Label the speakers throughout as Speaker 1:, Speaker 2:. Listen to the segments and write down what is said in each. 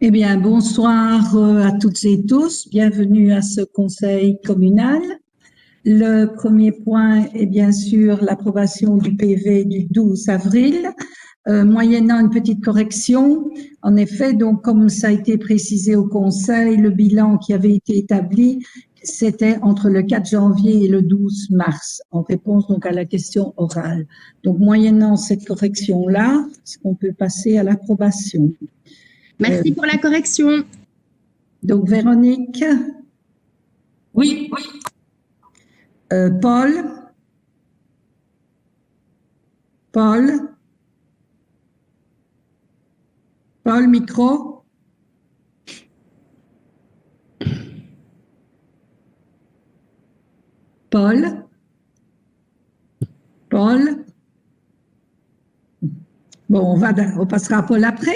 Speaker 1: Eh bien, bonsoir à toutes et tous. Bienvenue à ce conseil communal. Le premier point est bien sûr l'approbation du PV du 12 avril, moyennant une petite correction. En effet, donc, comme ça a été précisé au conseil, le bilan qui avait été établi, c'était entre le 4 janvier et le 12 mars, en réponse donc à la question orale. Donc, moyennant cette correction-là, est-ce qu'on peut passer à l'approbation?
Speaker 2: Merci pour la correction.
Speaker 1: Donc, Véronique?
Speaker 2: Oui.
Speaker 1: Paul? Paul? Paul, micro? Paul? Paul? Bon, on passera à Paul après.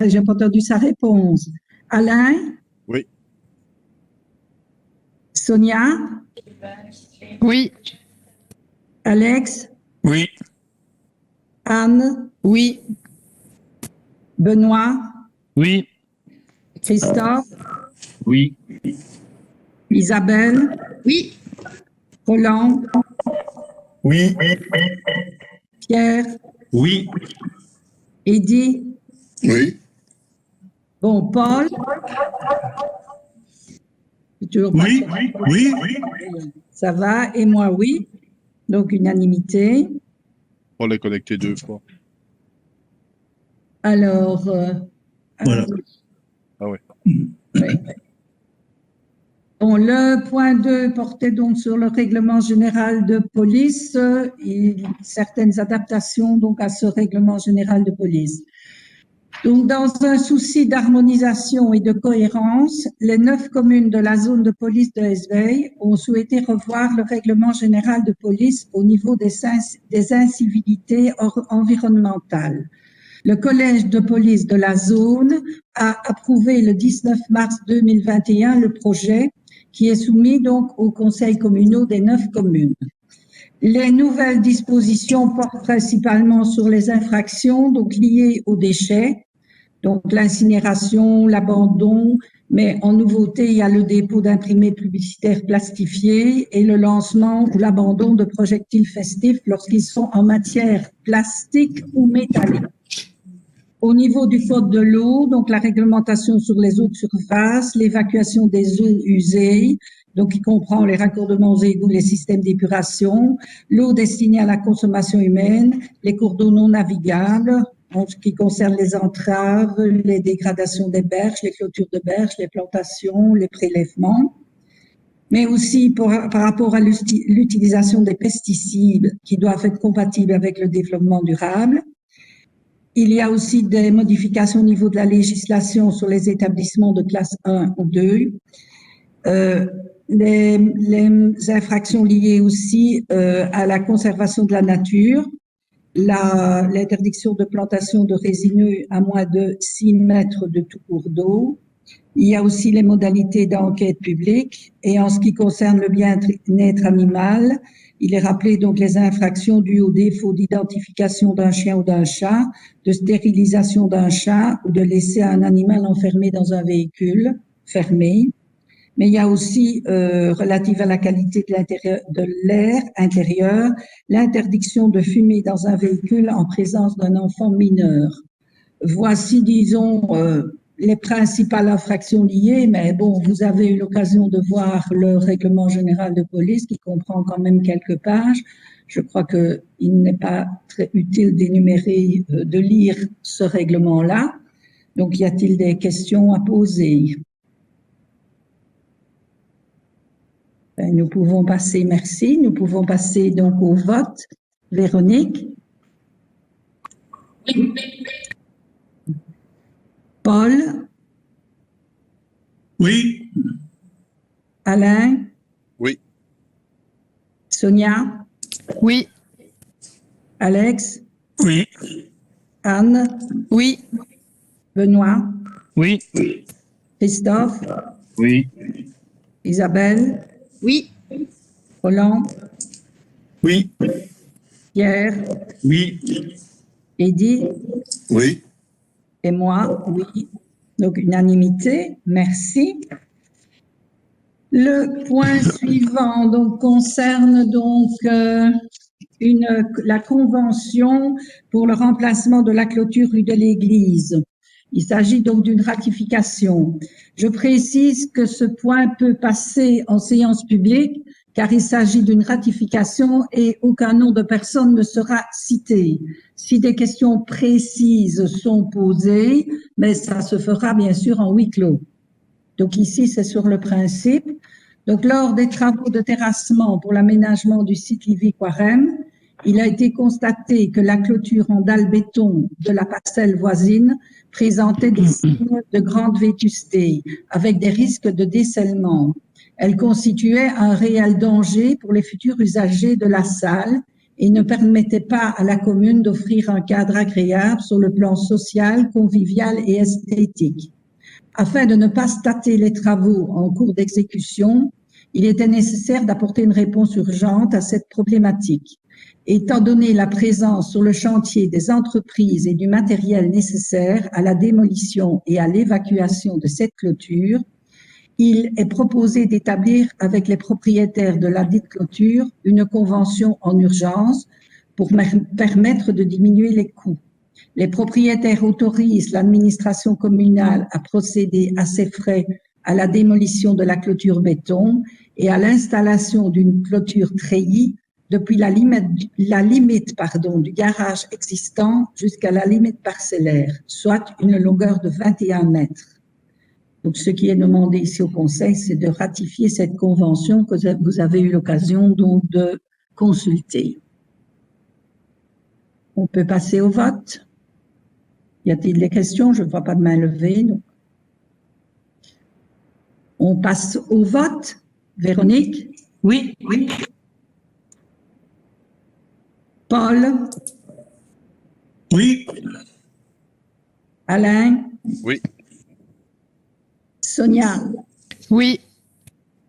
Speaker 1: J'ai pas entendu sa réponse. Alain?
Speaker 3: Oui.
Speaker 1: Sonia?
Speaker 4: Oui.
Speaker 1: Alex?
Speaker 3: Oui.
Speaker 1: Anne?
Speaker 4: Oui.
Speaker 1: Benoît?
Speaker 3: Oui.
Speaker 1: Christophe?
Speaker 3: Oui.
Speaker 1: Isabelle?
Speaker 2: Oui.
Speaker 1: Roland?
Speaker 3: Oui.
Speaker 1: Pierre?
Speaker 3: Oui.
Speaker 1: Eddy?
Speaker 3: Oui.
Speaker 1: Bon, Paul? Toujours pas
Speaker 3: Oui. Oui.
Speaker 1: Ça va, et moi, oui. Donc, unanimité.
Speaker 3: On l'a connecté 2 fois.
Speaker 1: Alors,
Speaker 3: Voilà. Ah ouais.
Speaker 1: oui. Bon, le point 2 portait donc sur le règlement général de police et certaines adaptations donc à ce règlement général de police. Donc, dans un souci d'harmonisation et de cohérence, les 9 communes de la zone de police de Hesweil ont souhaité revoir le règlement général de police au niveau des incivilités environnementales. Le collège de police de la zone a approuvé le 19 mars 2021 le projet qui est soumis donc aux conseils communaux des 9 communes. Les nouvelles dispositions portent principalement sur les infractions donc liées aux déchets, donc l'incinération, l'abandon, mais en nouveauté, il y a le dépôt d'imprimés publicitaires plastifiés et le lancement ou l'abandon de projectiles festifs lorsqu'ils sont en matière plastique ou métallique. Au niveau du code de l'eau, donc la réglementation sur les eaux de surface, l'évacuation des eaux usées, donc qui comprend les raccordements aux égouts, les systèmes d'épuration, l'eau destinée à la consommation humaine, les cours d'eau non navigables, en ce qui concerne les entraves, les dégradations des berges, les clôtures de berges, les plantations, les prélèvements, mais aussi par rapport à l'utilisation des pesticides qui doivent être compatibles avec le développement durable. Il y a aussi des modifications au niveau de la législation sur les établissements de classe 1 ou 2. Les infractions liées aussi à la conservation de la nature, l'interdiction de plantation de résineux à moins de 6 mètres de tout cours d'eau. Il y a aussi les modalités d'enquête publique et en ce qui concerne le bien-être animal, il est rappelé donc les infractions dues au défaut d'identification d'un chien ou d'un chat, de stérilisation d'un chat ou de laisser un animal enfermé dans un véhicule fermé. Mais il y a aussi, relative à la qualité de l'air intérieur, l'interdiction de fumer dans un véhicule en présence d'un enfant mineur. Voici, disons, les principales infractions liées, mais bon, vous avez eu l'occasion de voir le règlement général de police qui comprend quand même quelques pages. Je crois qu'il n'est pas très utile d'énumérer, de lire ce règlement-là. Donc, y a-t-il des questions à poser? Nous pouvons passer, merci, nous pouvons passer donc au vote. Véronique?
Speaker 2: Oui.
Speaker 1: Paul?
Speaker 3: Oui.
Speaker 1: Alain?
Speaker 3: Oui.
Speaker 1: Sonia?
Speaker 4: Oui.
Speaker 1: Alex?
Speaker 3: Oui.
Speaker 1: Anne?
Speaker 4: Oui.
Speaker 1: Benoît?
Speaker 3: Oui.
Speaker 1: Christophe?
Speaker 3: Oui.
Speaker 1: Isabelle?
Speaker 2: Oui.
Speaker 1: Roland?
Speaker 3: Oui.
Speaker 1: Pierre?
Speaker 3: Oui.
Speaker 1: Eddy?
Speaker 3: Oui.
Speaker 1: Et moi, oui. Donc, unanimité. Merci. Le point suivant donc concerne donc la convention pour le remplacement de la clôture rue de l'Église. Il s'agit donc d'une ratification. Je précise que ce point peut passer en séance publique car il s'agit d'une ratification et aucun nom de personne ne sera cité. Si des questions précises sont posées, mais ça se fera bien sûr en huis clos. Donc ici, c'est sur le principe. Donc lors des travaux de terrassement pour l'aménagement du site Livy-Quarem, il a été constaté que la clôture en dalle béton de la parcelle voisine présentait des signes de grande vétusté, avec des risques de décellement. Elle constituait un réel danger pour les futurs usagers de la salle et ne permettait pas à la commune d'offrir un cadre agréable sur le plan social, convivial et esthétique. Afin de ne pas stâter les travaux en cours d'exécution, il était nécessaire d'apporter une réponse urgente à cette problématique. Étant donné la présence sur le chantier des entreprises et du matériel nécessaire à la démolition et à l'évacuation de cette clôture, il est proposé d'établir avec les propriétaires de la dite clôture une convention en urgence pour permettre de diminuer les coûts. Les propriétaires autorisent l'administration communale à procéder à ces frais à la démolition de la clôture béton et à l'installation d'une clôture treillie depuis la limite du garage existant jusqu'à la limite parcellaire, soit une longueur de 21 mètres. Donc, ce qui est demandé ici au Conseil, c'est de ratifier cette convention que vous avez eu l'occasion donc de consulter. On peut passer au vote. Y a-t-il des questions? Je ne vois pas de main levée. Donc. On passe au vote. Véronique?
Speaker 2: Oui.
Speaker 1: Paul?
Speaker 3: Oui.
Speaker 1: Alain?
Speaker 3: Oui.
Speaker 1: Sonia?
Speaker 4: Oui.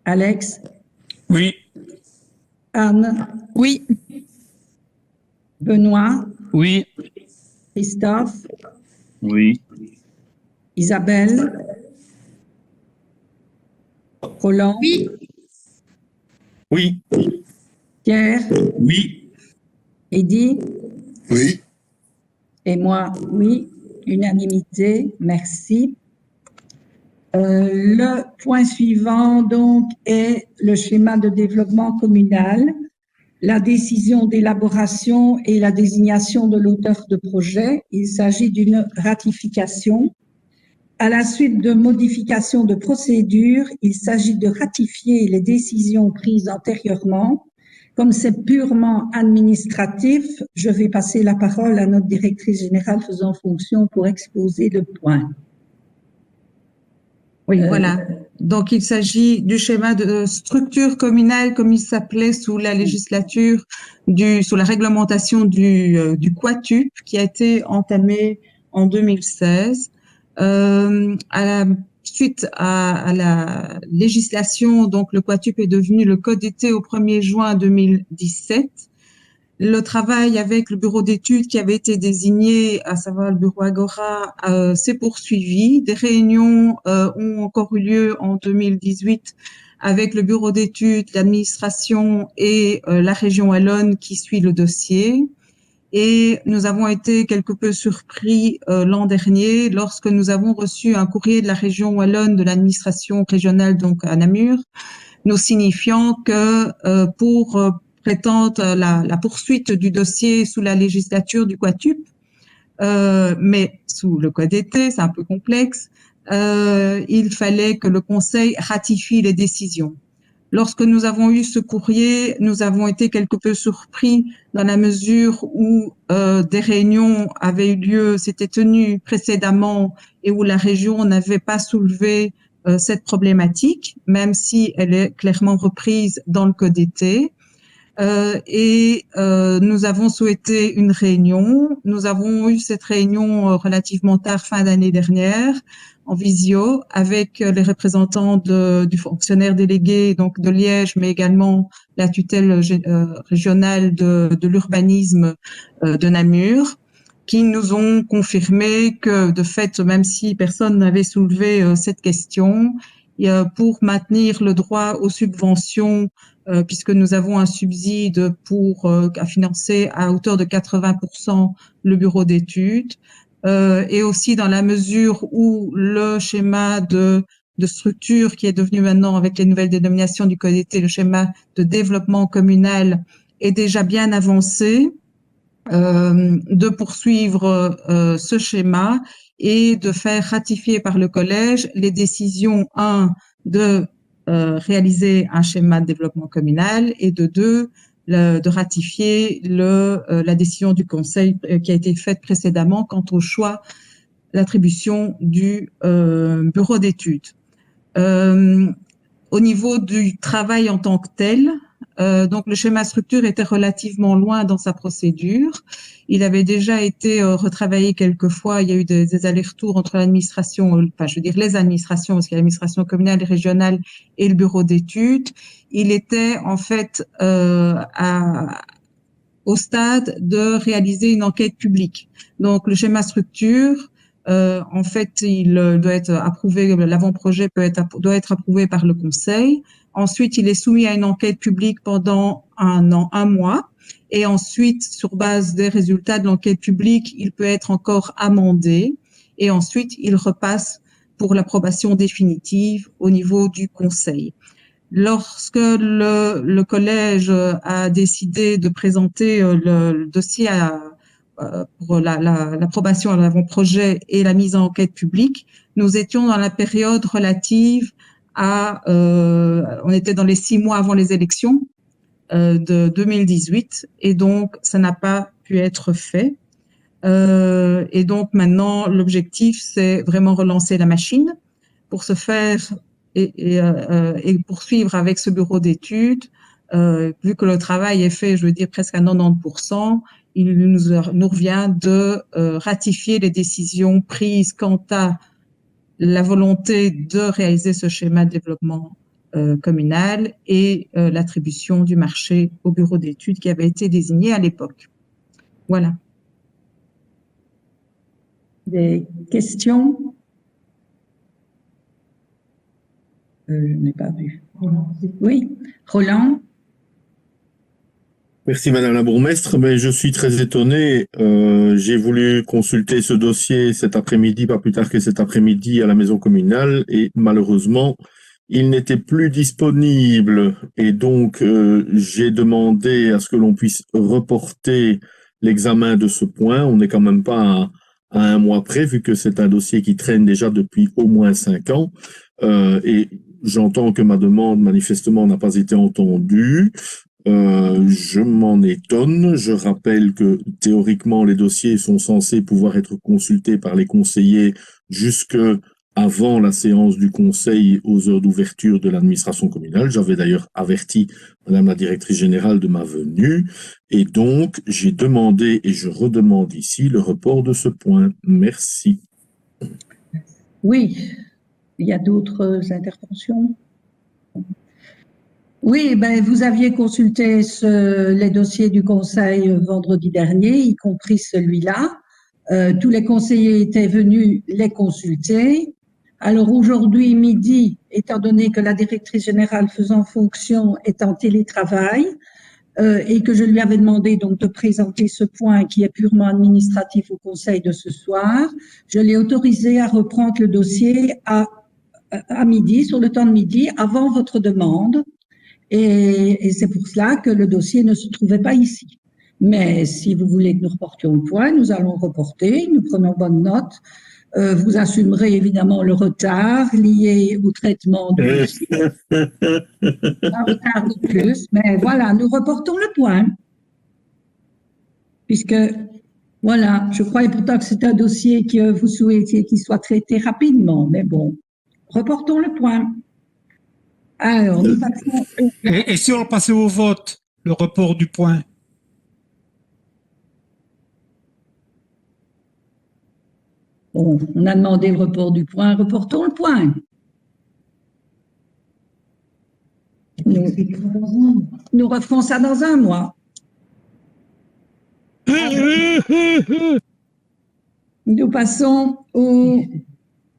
Speaker 1: Alex?
Speaker 3: Oui.
Speaker 1: Anne?
Speaker 4: Oui.
Speaker 1: Benoît?
Speaker 3: Oui.
Speaker 1: Christophe?
Speaker 3: Oui.
Speaker 1: Isabelle? Roland?
Speaker 2: Oui.
Speaker 3: Oui.
Speaker 1: Pierre?
Speaker 3: Oui.
Speaker 1: Eddy?
Speaker 3: Oui.
Speaker 1: Et moi, oui. Unanimité. Merci. Le point suivant, donc, est le schéma de développement communal, la décision d'élaboration et la désignation de l'auteur de projet. Il s'agit d'une ratification. À la suite de modifications de procédure, il s'agit de ratifier les décisions prises antérieurement. Comme c'est purement administratif, je vais passer la parole à notre directrice générale faisant fonction pour exposer le point.
Speaker 5: Oui, voilà. Donc, il s'agit du schéma de structure communale, comme il s'appelait sous la législature, sous la réglementation du Quatup, qui a été entamé en 2016. Suite à la législation, donc le Quatup est devenu le Code d'été au 1er juin 2017. Le travail avec le bureau d'études qui avait été désigné, à savoir le bureau Agora, s'est poursuivi. Des réunions ont encore eu lieu en 2018 avec le bureau d'études, l'administration et la région wallonne qui suit le dossier. Et nous avons été quelque peu surpris l'an dernier lorsque nous avons reçu un courrier de la région wallonne de l'administration régionale, donc à Namur, nous signifiant que pour prétendre la poursuite du dossier sous la législature du Quatup, mais sous le Code d'été, c'est un peu complexe, il fallait que le Conseil ratifie les décisions. Lorsque nous avons eu ce courrier, nous avons été quelque peu surpris dans la mesure où des réunions avaient eu lieu, s'étaient tenues précédemment et où la région n'avait pas soulevé cette problématique, même si elle est clairement reprise dans le Code d'été. Nous avons souhaité une réunion. Nous avons eu cette réunion relativement tard, fin d'année dernière, en visio, avec les représentants du fonctionnaire délégué, donc de Liège, mais également la tutelle régionale de l'urbanisme de Namur, qui nous ont confirmé que, de fait, même si personne n'avait soulevé cette question, pour maintenir le droit aux subventions, puisque nous avons un subside pour à financer à hauteur de 80% le bureau d'études, et aussi dans la mesure où le schéma de structure qui est devenu maintenant, avec les nouvelles dénominations du code d'été, le schéma de développement communal est déjà bien avancé, de poursuivre ce schéma et de faire ratifier par le collège les décisions, de réaliser un schéma de développement communal, et de ratifier la décision du Conseil qui a été faite précédemment quant au choix, l'attribution du bureau d'études. Au niveau du travail en tant que tel, donc le schéma structure était relativement loin dans sa procédure. Il avait déjà été retravaillé quelques fois. Il y a eu des allers-retours entre l'administration, enfin je veux dire les administrations, parce qu'il y a l'administration communale et régionale et le bureau d'études. Il était en fait au stade de réaliser une enquête publique. Donc le schéma structure, en fait, il doit être approuvé, l'avant-projet doit être approuvé par le Conseil. Ensuite, il est soumis à une enquête publique pendant un mois. Et ensuite, sur base des résultats de l'enquête publique, il peut être encore amendé. Et ensuite, il repasse pour l'approbation définitive au niveau du Conseil. Lorsque le collège a décidé de présenter le dossier pour l'approbation à l'avant-projet et la mise en enquête publique, nous étions dans la période relative on était dans les 6 mois avant les élections de 2018, et donc ça n'a pas pu être fait. Et donc maintenant, l'objectif, c'est vraiment relancer la machine pour se faire et poursuivre avec ce bureau d'études. Vu que le travail est fait, je veux dire presque à 90%, il nous revient de ratifier les décisions prises quant à la volonté de réaliser ce schéma de développement communal et l'attribution du marché au bureau d'études qui avait été désigné à l'époque. Voilà.
Speaker 1: Des questions? Je n'ai pas vu. Oui, Roland?
Speaker 3: Merci Madame la bourgmestre, mais je suis très étonné. J'ai voulu consulter ce dossier cet après-midi, pas plus tard que cet après-midi à la maison communale, et malheureusement, il n'était plus disponible. Et donc, j'ai demandé à ce que l'on puisse reporter l'examen de ce point. On n'est quand même pas à un mois près, vu que c'est un dossier qui traîne déjà depuis au moins 5 ans. Et j'entends que ma demande, manifestement, n'a pas été entendue. Je m'en étonne. Je rappelle que théoriquement, les dossiers sont censés pouvoir être consultés par les conseillers jusque avant la séance du conseil aux heures d'ouverture de l'administration communale. J'avais d'ailleurs averti Madame la directrice générale de ma venue, et donc j'ai demandé et je redemande ici le report de ce point. Merci.
Speaker 1: Oui, il y a d'autres interventions? Oui, ben, vous aviez consulté les dossiers du Conseil vendredi dernier, y compris celui-là. Tous les conseillers étaient venus les consulter. Alors aujourd'hui, midi, étant donné que la directrice générale faisant fonction est en télétravail, et que je lui avais demandé donc de présenter ce point qui est purement administratif au Conseil de ce soir, je l'ai autorisé à reprendre le dossier à midi, sur le temps de midi, avant votre demande. Et c'est pour cela que le dossier ne se trouvait pas ici. Mais si vous voulez que nous reportions le point, nous allons reporter, nous prenons bonne note. Vous assumerez évidemment le retard lié au traitement du dossier. Un retard de plus, mais voilà, nous reportons le point. Puisque, voilà, je croyais pourtant que c'est un dossier que vous souhaitiez qu'il soit traité rapidement, mais bon, reportons le point. Alors, nous passons.
Speaker 6: Et si on passait au vote, le report du point?
Speaker 1: Bon, on a demandé le report du point, reportons le point. Nous referons ça dans un mois. Nous passons au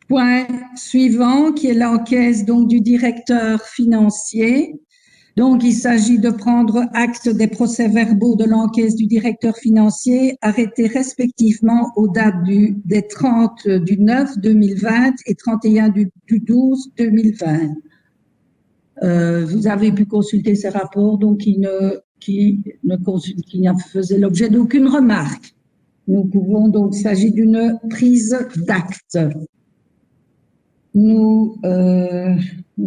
Speaker 1: point suivant, qui est l'enquête donc du directeur financier. Donc, il s'agit de prendre acte des procès-verbaux de l'enquête du directeur financier arrêtés respectivement aux dates des 30 du 9 2020 et 31 du 12 2020. Vous avez pu consulter ces rapports, donc qui ne faisaient l'objet d'aucune remarque. Nous pouvons donc, il s'agit d'une prise d'acte. Nous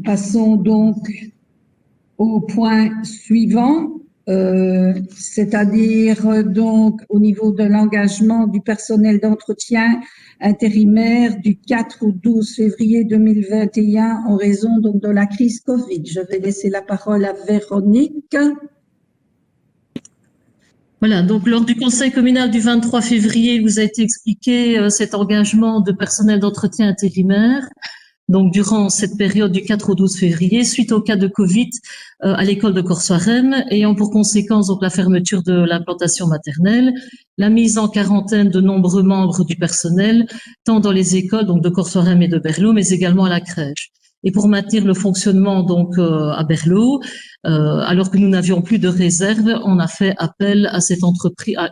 Speaker 1: passons donc au point suivant, c'est-à-dire donc au niveau de l'engagement du personnel d'entretien intérimaire du 4 au 12 février 2021 en raison donc de la crise Covid. Je vais laisser la parole à Véronique.
Speaker 2: Voilà, donc lors du conseil communal du 23 février, il vous a été expliqué cet engagement de personnel d'entretien intérimaire. Donc, durant cette période du 4 au 12 février, suite au cas de Covid à l'école de Corsoarem, ayant pour conséquence donc la fermeture de l'implantation maternelle, la mise en quarantaine de nombreux membres du personnel, tant dans les écoles donc de Corsoarem et de Berlo, mais également à la crèche. Et pour maintenir le fonctionnement donc à Berlo, alors que nous n'avions plus de réserve, on a fait appel à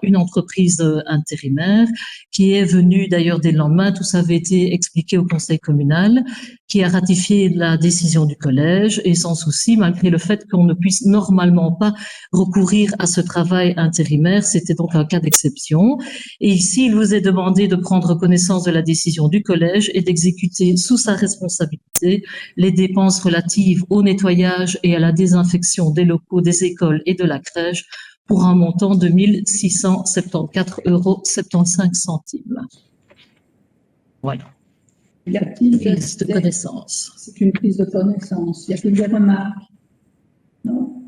Speaker 2: une entreprise intérimaire qui est venue d'ailleurs dès le lendemain. Tout ça avait été expliqué au conseil communal, qui a ratifié la décision du collège et sans souci, malgré le fait qu'on ne puisse normalement pas recourir à ce travail intérimaire. C'était donc un cas d'exception. Et ici, il vous est demandé de prendre connaissance de la décision du collège et d'exécuter sous sa responsabilité les dépenses relatives au nettoyage et à la désinfection des locaux, des écoles et de la crèche pour un montant de 1 674,75 €. Voilà.
Speaker 1: Y a-t-il
Speaker 2: Prise de connaissance.
Speaker 1: C'est une prise de connaissance. Y a-t-il des remarques? Non.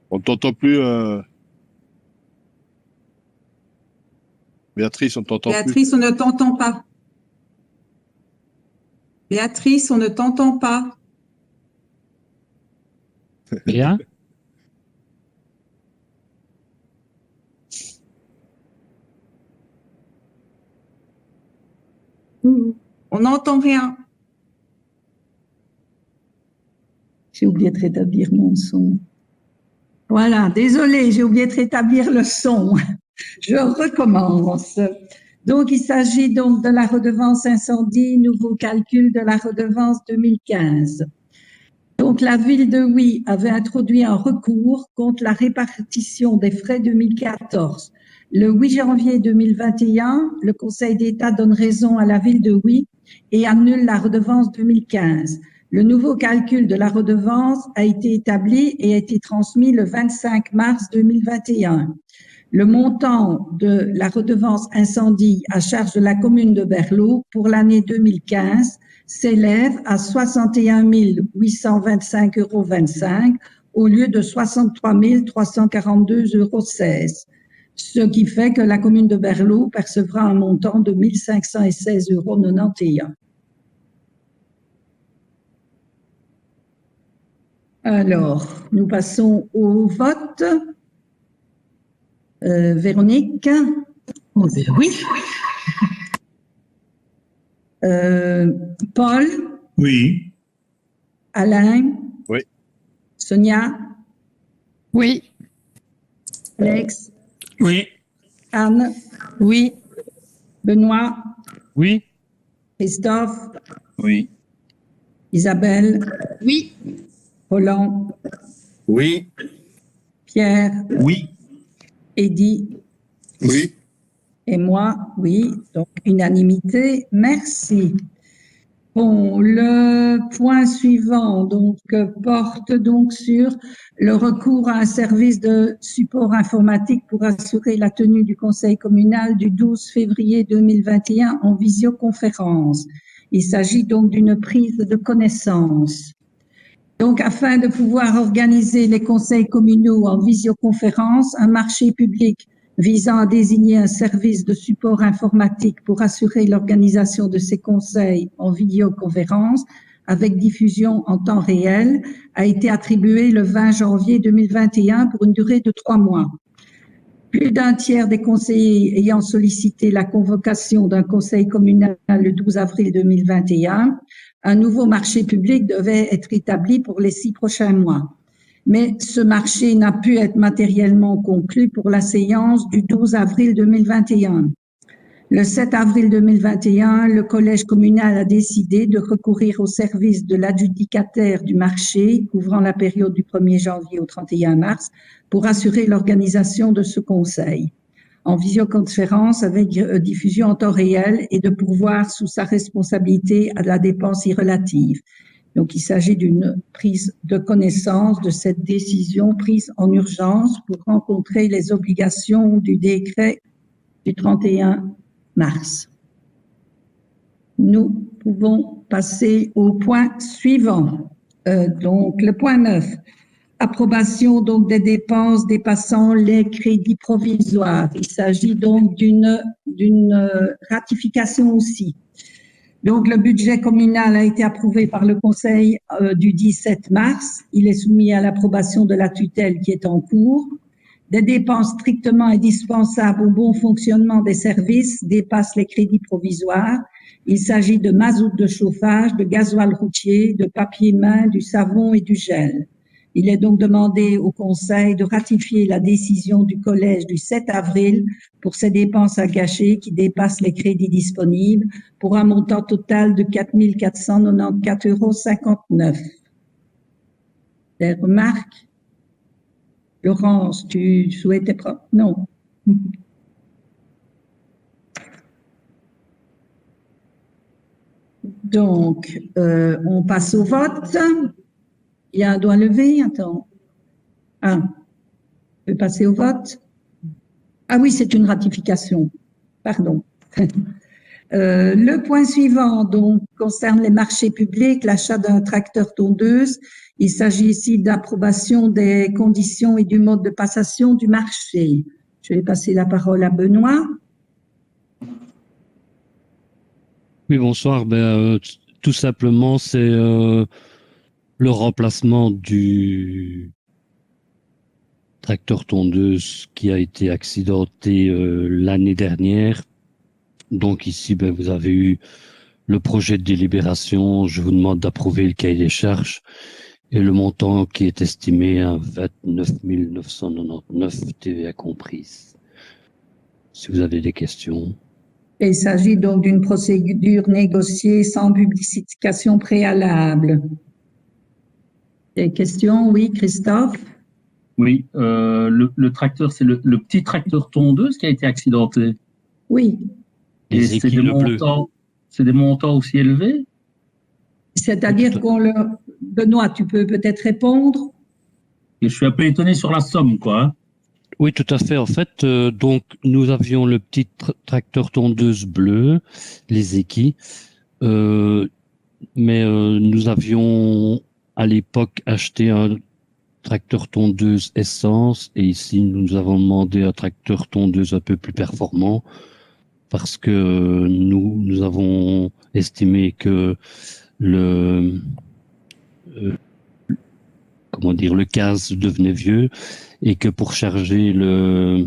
Speaker 7: On ne t'entend plus. Béatrice, on ne t'entend plus.
Speaker 5: Béatrice, on ne t'entend pas. Béatrice, on ne t'entend pas.
Speaker 6: Bien.
Speaker 5: On n'entend rien.
Speaker 1: J'ai oublié de rétablir mon son. Voilà, désolé, j'ai oublié de rétablir le son. Je recommence. Donc, il s'agit donc de la redevance incendie, nouveau calcul de la redevance 2015. Donc, la ville de Huy avait introduit un recours contre la répartition des frais 2014. Le 8 janvier 2021, le Conseil d'État donne raison à la ville de Huy et annule la redevance 2015. Le nouveau calcul de la redevance a été établi et a été transmis le 25 mars 2021. Le montant de la redevance incendie à charge de la commune de Berlo pour l'année 2015 s'élève à 61 825,25 € au lieu de 63 342,16 €, ce qui fait que la commune de Berlo percevra un montant de 1 516,91 €. Alors, nous passons au vote. Véronique?
Speaker 2: Oh, ben oui.
Speaker 1: Paul?
Speaker 6: Oui.
Speaker 1: Alain?
Speaker 7: Oui.
Speaker 1: Sonia?
Speaker 4: Oui.
Speaker 1: Alex?
Speaker 6: Oui.
Speaker 1: Anne?
Speaker 2: Oui.
Speaker 1: Benoît?
Speaker 6: Oui.
Speaker 1: Christophe?
Speaker 6: Oui.
Speaker 1: Isabelle?
Speaker 2: Oui.
Speaker 1: Roland?
Speaker 3: Oui.
Speaker 1: Pierre?
Speaker 6: Oui.
Speaker 1: Eddy?
Speaker 3: Oui.
Speaker 1: Et moi, oui, donc unanimité, merci. Bon, le point suivant donc porte donc sur le recours à un service de support informatique pour assurer la tenue du conseil communal du 12 février 2021 en visioconférence. Il s'agit donc d'une prise de connaissance. Donc, afin de pouvoir organiser les conseils communaux en visioconférence, un marché public visant à désigner un service de support informatique pour assurer l'organisation de ces conseils en vidéoconférence avec diffusion en temps réel a été attribué le 20 janvier 2021 pour une durée de 3 mois. Plus d'un tiers des conseillers ayant sollicité la convocation d'un conseil communal le 12 avril 2021, un nouveau marché public devait être établi pour les 6 prochains mois. Mais ce marché n'a pu être matériellement conclu pour la séance du 12 avril 2021. Le 7 avril 2021, le collège communal a décidé de recourir au service de l'adjudicataire du marché couvrant la période du 1er janvier au 31 mars pour assurer l'organisation de ce conseil en visioconférence avec diffusion en temps réel et de pourvoir sous sa responsabilité à la dépense irrelative. Donc, il s'agit d'une prise de connaissance de cette décision prise en urgence pour rencontrer les obligations du décret du 31 mars. Nous pouvons passer au point suivant. Donc, le point 9. Approbation donc des dépenses dépassant les crédits provisoires. Il s'agit donc d'une ratification aussi. Donc, le budget communal a été approuvé par le Conseil du 17 mars. Il est soumis à l'approbation de la tutelle qui est en cours. Des dépenses strictement indispensables au bon fonctionnement des services dépassent les crédits provisoires. Il s'agit de mazout de chauffage, de gasoil routier, de papier main, du savon et du gel. Il est donc demandé au Conseil de ratifier la décision du Collège du 7 avril pour ces dépenses à gâcher qui dépassent les crédits disponibles pour un montant total de 4 494,59 €. Des remarques? Laurence, tu souhaitais prendre? Non. Donc, on passe au vote. Il y a un doigt levé, attends. Ah, on peut passer au vote? Ah oui, c'est une ratification. Pardon. Le point suivant, donc, concerne les marchés publics, l'achat d'un tracteur tondeuse. Il s'agit ici d'approbation des conditions et du mode de passation du marché. Je vais passer la parole à Benoît.
Speaker 8: Oui, bonsoir. Tout simplement, c'est le remplacement du tracteur tondeuse qui a été accidenté l'année dernière. Donc ici, vous avez eu le projet de délibération. Je vous demande d'approuver le cahier des charges et le montant qui est estimé à 29 999 TVA comprise. Si vous avez des questions.
Speaker 1: Il s'agit donc d'une procédure négociée sans publication préalable. Des questions? Oui, Christophe?
Speaker 9: Oui, le tracteur, c'est le petit tracteur tondeuse qui a été accidenté.
Speaker 1: Oui.
Speaker 9: Et c'est des montants aussi élevés?
Speaker 1: C'est-à-dire Benoît, tu peux peut-être répondre?
Speaker 9: Et je suis un peu étonné sur la somme, quoi. Hein.
Speaker 8: Oui, tout à fait. En fait, donc nous avions le petit tracteur tondeuse bleu, les Eki, mais nous avions à l'époque acheté un tracteur tondeuse essence et ici nous avons demandé un tracteur tondeuse un peu plus performant parce que nous avons estimé que le gaz devenait vieux et que pour charger le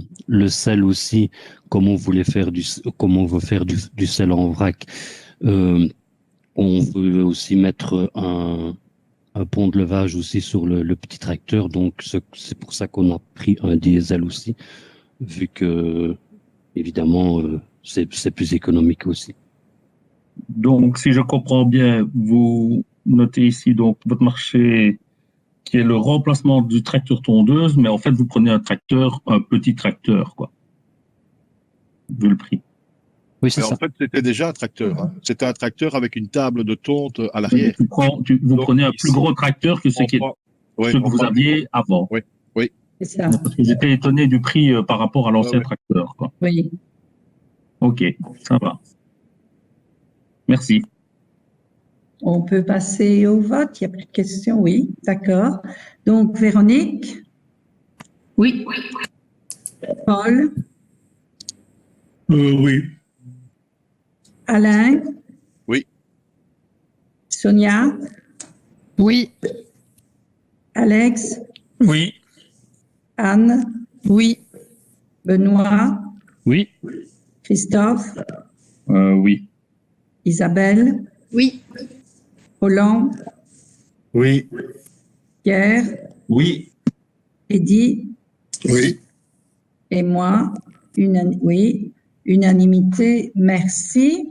Speaker 8: sel aussi, comme on veut faire du sel en vrac, on veut aussi mettre un pont de levage aussi sur le petit tracteur. Donc c'est pour ça qu'on a pris un diesel aussi, vu que évidemment c'est plus économique aussi.
Speaker 9: Donc si je comprends bien, vous notez ici donc votre marché qui est le remplacement du tracteur tondeuse, mais en fait, vous prenez un petit tracteur, quoi, vu le prix.
Speaker 8: Oui, c'est ça.
Speaker 7: En fait, c'était déjà un tracteur. Hein. C'était un tracteur avec une table de tonte à l'arrière.
Speaker 9: Vous prenez un plus gros tracteur que ce que vous aviez avant.
Speaker 7: Oui.
Speaker 1: C'est ça.
Speaker 9: Parce que j'étais étonné du prix par rapport à l'ancien tracteur, quoi.
Speaker 1: Oui.
Speaker 9: Ok, ça va. Merci.
Speaker 1: On peut passer au vote. Il n'y a plus de questions. Oui, d'accord. Donc, Véronique?
Speaker 2: Oui.
Speaker 1: Paul?
Speaker 6: Oui.
Speaker 1: Alain?
Speaker 7: Oui.
Speaker 1: Sonia,
Speaker 4: Oui.
Speaker 1: Alex,
Speaker 6: Oui.
Speaker 1: Anne,
Speaker 4: Oui.
Speaker 1: Benoît,
Speaker 8: Oui.
Speaker 1: Christophe,
Speaker 9: Oui.
Speaker 1: Isabelle,
Speaker 4: Oui.
Speaker 1: Roland,
Speaker 3: Oui.
Speaker 1: Pierre,
Speaker 7: Oui.
Speaker 1: Eddy
Speaker 3: Oui.
Speaker 1: et moi. Oui, unanimité, merci.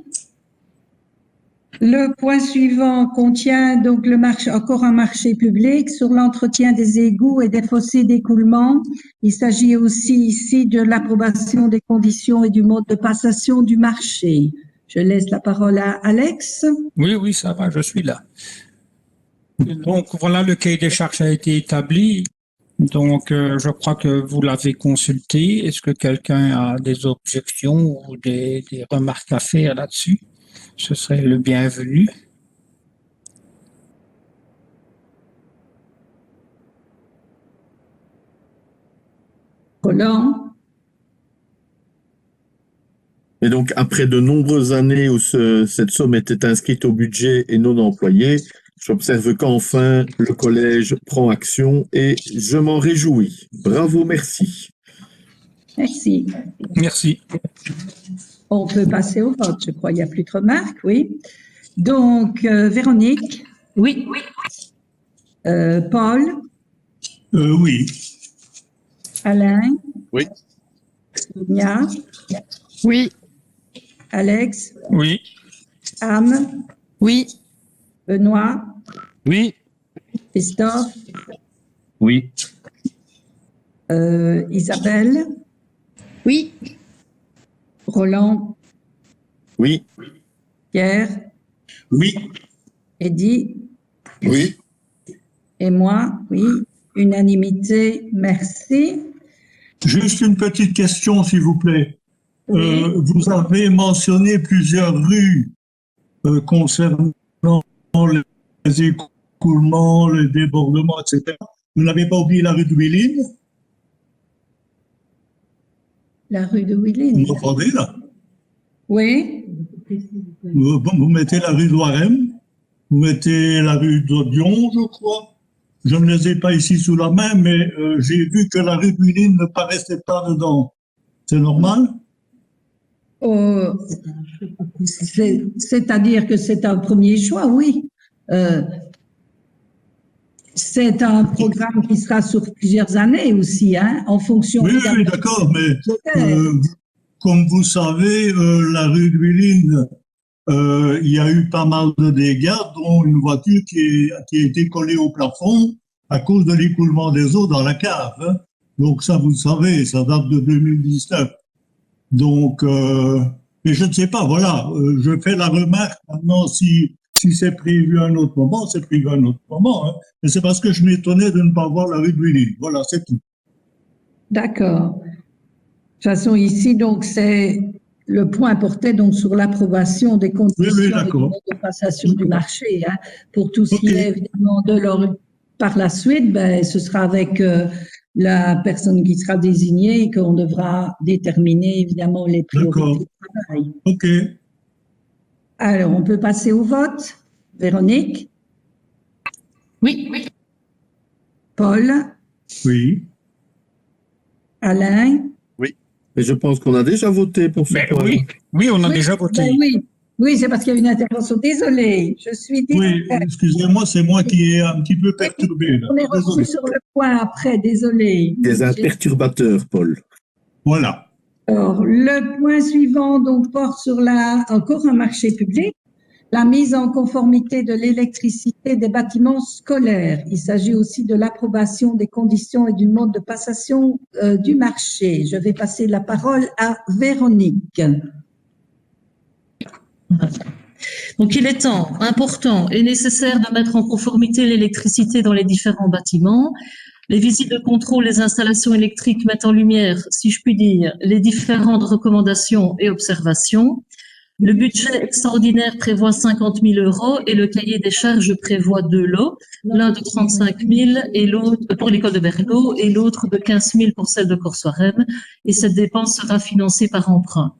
Speaker 1: Le point suivant contient donc encore un marché public sur l'entretien des égouts et des fossés d'écoulement. Il s'agit aussi ici de l'approbation des conditions et du mode de passation du marché. Je laisse la parole à Alex.
Speaker 6: Oui, oui, ça va, je suis là. Donc voilà, le cahier des charges a été établi. Donc je crois que vous l'avez consulté. Est-ce que quelqu'un a des objections ou des remarques à faire là-dessus? Ce serait le bienvenu.
Speaker 1: Roland,
Speaker 3: Et donc, après de nombreuses années où cette somme était inscrite au budget et non employée, j'observe qu'enfin le collège prend action et je m'en réjouis. Bravo, merci.
Speaker 1: merci.
Speaker 6: Merci.
Speaker 1: On peut passer au vote, je crois. Il n'y a plus de remarques, oui. Donc, Véronique,
Speaker 2: Oui.
Speaker 1: Paul,
Speaker 7: Oui.
Speaker 1: Alain,
Speaker 7: Oui.
Speaker 1: Sonia,
Speaker 4: Oui.
Speaker 1: Alex,
Speaker 6: Oui.
Speaker 1: Anne,
Speaker 4: Oui.
Speaker 1: Benoît,
Speaker 8: Oui.
Speaker 1: Christophe,
Speaker 9: Oui.
Speaker 1: Isabelle,
Speaker 4: Oui.
Speaker 1: Roland,
Speaker 3: Oui.
Speaker 1: Pierre,
Speaker 7: Oui.
Speaker 1: Eddy
Speaker 3: Oui.
Speaker 1: et moi, oui, unanimité, merci.
Speaker 10: Juste une petite question, s'il vous plaît.
Speaker 1: Oui.
Speaker 10: Vous avez mentionné plusieurs rues concernant les écoulements, les débordements, etc. Vous n'avez pas oublié la rue de Willine?
Speaker 1: La rue de
Speaker 10: Vous
Speaker 1: Willine.
Speaker 10: m'entendez là?
Speaker 1: Oui,
Speaker 10: Vous mettez la rue de Warem, vous mettez la rue d'Odion, je crois. Je ne les ai pas ici sous la main, mais j'ai vu que la rue de Willine ne paraissait pas dedans. C'est normal?
Speaker 1: c'est-à-dire que c'est un premier choix, oui. C'est un programme qui sera sur plusieurs années aussi, hein, en fonction.
Speaker 10: Oui, oui, d'accord, mais comme vous savez, la rue de Willine, il y a eu pas mal de dégâts, dont une voiture qui a été collée au plafond à cause de l'écoulement des eaux dans la cave. Hein. Donc ça, vous le savez, ça date de 2019. Donc, mais je ne sais pas, voilà, je fais la remarque maintenant, si c'est prévu à un autre moment, c'est prévu à un autre moment. Hein. Mais c'est parce que je m'étonnais de ne pas voir la rue de Willine. Voilà, c'est tout.
Speaker 1: D'accord. De toute façon, ici, donc, le point portait donc sur l'approbation des conditions de passation du marché. Hein. Pour tout ce qui est évidemment de leur par la suite, ben, ce sera avec la personne qui sera désignée qu'on devra déterminer évidemment les priorités du travail.
Speaker 10: Ok.
Speaker 1: Alors, on peut passer au vote. Véronique?
Speaker 2: Oui.
Speaker 1: Paul?
Speaker 10: Oui.
Speaker 1: Alain?
Speaker 3: Oui. Mais je pense qu'on a déjà voté pour ce point.
Speaker 6: Oui, on a déjà voté.
Speaker 1: Ben oui, c'est parce qu'il y a une intervention. Désolée, je suis désolée.
Speaker 10: Oui, excusez-moi, c'est moi qui ai un petit peu perturbé. Là.
Speaker 1: On est revenu sur le point après, désolée.
Speaker 3: Des un perturbateur, Paul.
Speaker 10: Voilà.
Speaker 1: Alors, le point suivant donc porte sur encore un marché public, la mise en conformité de l'électricité des bâtiments scolaires. Il s'agit aussi de l'approbation des conditions et du mode de passation du marché. Je vais passer la parole à Véronique.
Speaker 2: Donc, il est temps, important et nécessaire de mettre en conformité l'électricité dans les différents bâtiments. Les visites de contrôle des installations électriques mettent en lumière, si je puis dire, les différentes recommandations et observations. Le budget extraordinaire prévoit 50 000 € et le cahier des charges prévoit 2 lots, l'un de 35 000 et l'autre pour l'école de Berlot et l'autre de 15 000 pour celle de Corsoirem. Et cette dépense sera financée par emprunt.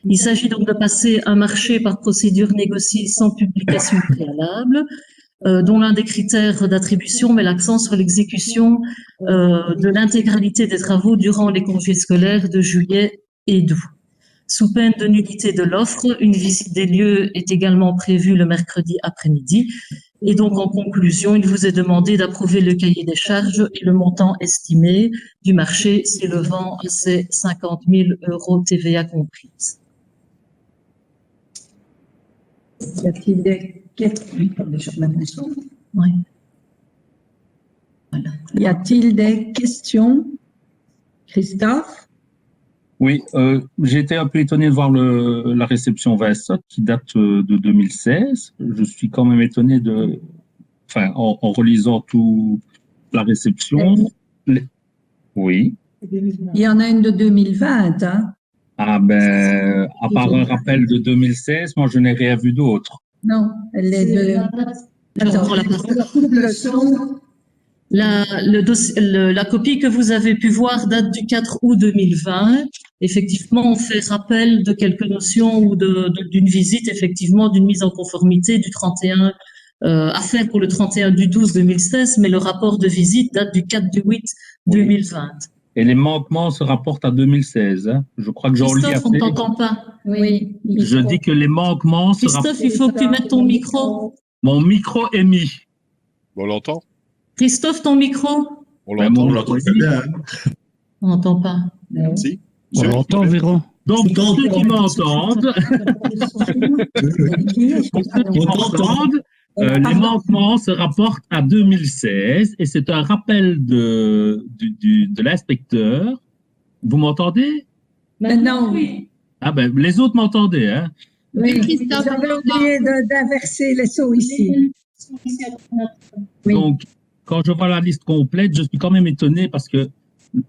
Speaker 2: Il s'agit donc de passer un marché par procédure négociée sans publication préalable, dont l'un des critères d'attribution met l'accent sur l'exécution de l'intégralité des travaux durant les congés scolaires de juillet et d'août. Sous peine de nullité de l'offre, une visite des lieux est également prévue le mercredi après-midi. Et donc, en conclusion, il vous est demandé d'approuver le cahier des charges et le montant estimé du marché s'élevant à ces 50 000 € TVA comprise.
Speaker 1: Y a-t-il des questions?
Speaker 2: Oui. Voilà.
Speaker 1: Y a-t-il des questions? Christophe?
Speaker 9: Oui, j'ai été un peu étonné de voir la réception VSOT qui date de 2016. Je suis quand même étonné en relisant tout la réception. Oui.
Speaker 1: Il y en a une de 2020, hein?
Speaker 9: Ah ben, à part un rappel de 2016, moi je n'ai rien vu d'autre.
Speaker 1: Non, elle est de...
Speaker 2: Attends, la copie que vous avez pu voir date du 4 août 2020. Effectivement, on fait rappel de quelques notions ou d'une visite, effectivement, d'une mise en conformité du 31, à faire pour le 31 du 12 2016, mais le rapport de visite date du 4 du 8 2020.
Speaker 9: Et les manquements se rapportent à 2016. Hein. Je crois que Jean-Louis a
Speaker 2: Christophe, on
Speaker 9: fait...
Speaker 2: ne t'entend pas.
Speaker 1: Oui.
Speaker 9: Je dis que les manquements se rapportent...
Speaker 2: Christophe, il faut que tu mettes ton micro.
Speaker 9: Mon micro est mis.
Speaker 7: On l'entend?
Speaker 2: Christophe, ton micro?
Speaker 7: On l'entend
Speaker 10: très bien.
Speaker 2: On n'entend pas.
Speaker 7: Si.
Speaker 8: On l'entend, Véran?
Speaker 9: Donc, pour ceux qui m'entendent, les manquements se rapportent à 2016 et c'est un rappel de l'inspecteur. Vous m'entendez?
Speaker 1: Maintenant, oui.
Speaker 9: Ah ben, les autres m'entendaient, hein?
Speaker 1: Oui, Christophe, j'avais oublié d'inverser les sauts ici. Oui.
Speaker 9: Donc, quand je vois la liste complète, je suis quand même étonné parce que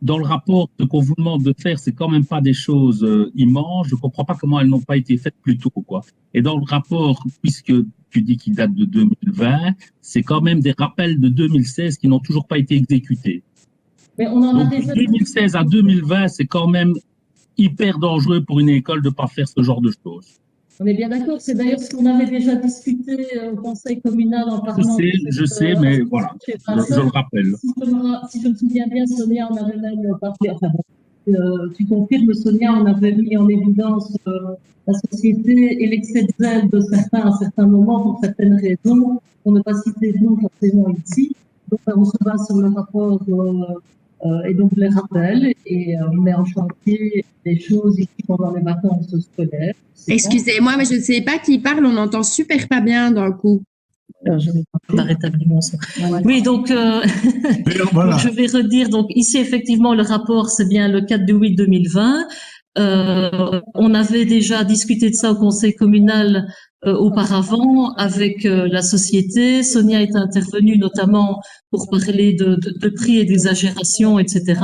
Speaker 9: dans le rapport, ce qu'on vous demande de faire, c'est quand même pas des choses immenses. Je comprends pas comment elles n'ont pas été faites plus tôt, quoi. Et dans le rapport, puisque tu dis qu'il date de 2020, c'est quand même des rappels de 2016 qui n'ont toujours pas été exécutés.
Speaker 2: Mais on en
Speaker 9: Donc,
Speaker 2: a déjà...
Speaker 9: de 2016 à 2020, c'est quand même hyper dangereux pour une école de pas faire ce genre de choses.
Speaker 2: On est bien d'accord, c'est d'ailleurs ce qu'on avait déjà discuté au conseil communal en parlant.
Speaker 9: Je sais, mais voilà, je le rappelle.
Speaker 2: Si je me souviens bien, Sonia, on avait même parlé, enfin, tu confirmes, Sonia, on avait mis en évidence la société et l'excès de zèle de certains à certains moments pour certaines raisons, pour ne pas citer de nom forcément ici. Donc, on se base sur le rapport et donc les rappels et on met en chantier des choses ici pendant les vacances scolaires.
Speaker 4: Excusez-moi, mais je ne sais pas qui parle, on entend super pas bien d'un coup.
Speaker 2: Je vais pas rétablir mon son. Oui, donc,
Speaker 10: voilà.
Speaker 2: je vais redire, donc ici effectivement le rapport c'est bien le 4 du 8 2020. On avait déjà discuté de ça au conseil communal auparavant avec la société. Sonia est intervenue notamment pour parler de prix et d'exagération, etc.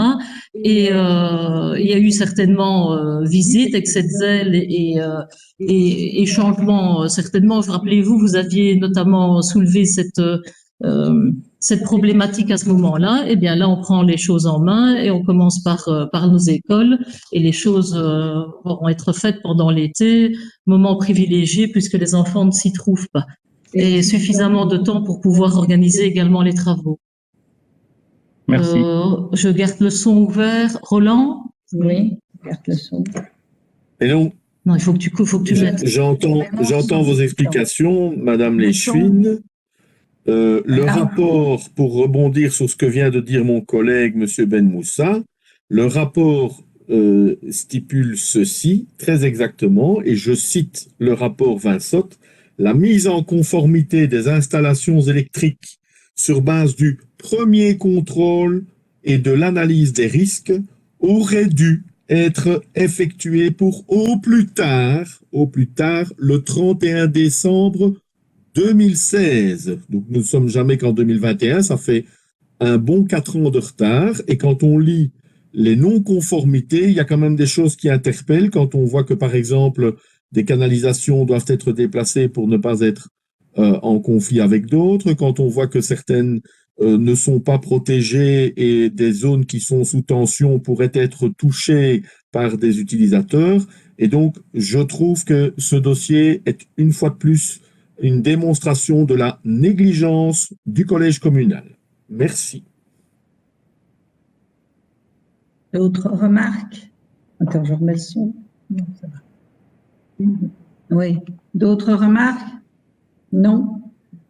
Speaker 2: Et il y a eu certainement visite, excès de zèle et changement. Certainement, rappelez-vous, vous aviez notamment soulevé cette problématique à ce moment-là. Eh bien là, on prend les choses en main et on commence par nos écoles et les choses vont être faites pendant l'été, moment privilégié puisque les enfants ne s'y trouvent pas. Et suffisamment de temps pour pouvoir organiser également les travaux.
Speaker 9: Merci.
Speaker 2: Je garde le son ouvert. Roland?
Speaker 1: Oui, garde le son.
Speaker 3: Et donc,
Speaker 2: non, il faut que tu mettes.
Speaker 3: J'entends vos explications, Madame Léchevin. Le rapport, pour rebondir sur ce que vient de dire mon collègue, Monsieur Ben Moussa, le rapport stipule ceci très exactement, et je cite le rapport Vinsot: la mise en conformité des installations électriques sur base du premier contrôle et de l'analyse des risques aurait dû être effectuée pour au plus tard le 31 décembre 2016. Donc nous ne sommes jamais qu'en 2021, ça fait un bon 4 ans de retard. Et quand on lit les non-conformités, il y a quand même des choses qui interpellent quand on voit que, par exemple, des canalisations doivent être déplacées pour ne pas être en conflit avec d'autres, quand on voit que certaines ne sont pas protégées et des zones qui sont sous tension pourraient être touchées par des utilisateurs. Et donc, je trouve que ce dossier est une fois de plus une démonstration de la négligence du collège communal. Merci.
Speaker 1: D'autres remarques? Attends, je remets le son. Non, ça va. Oui. D'autres remarques? Non.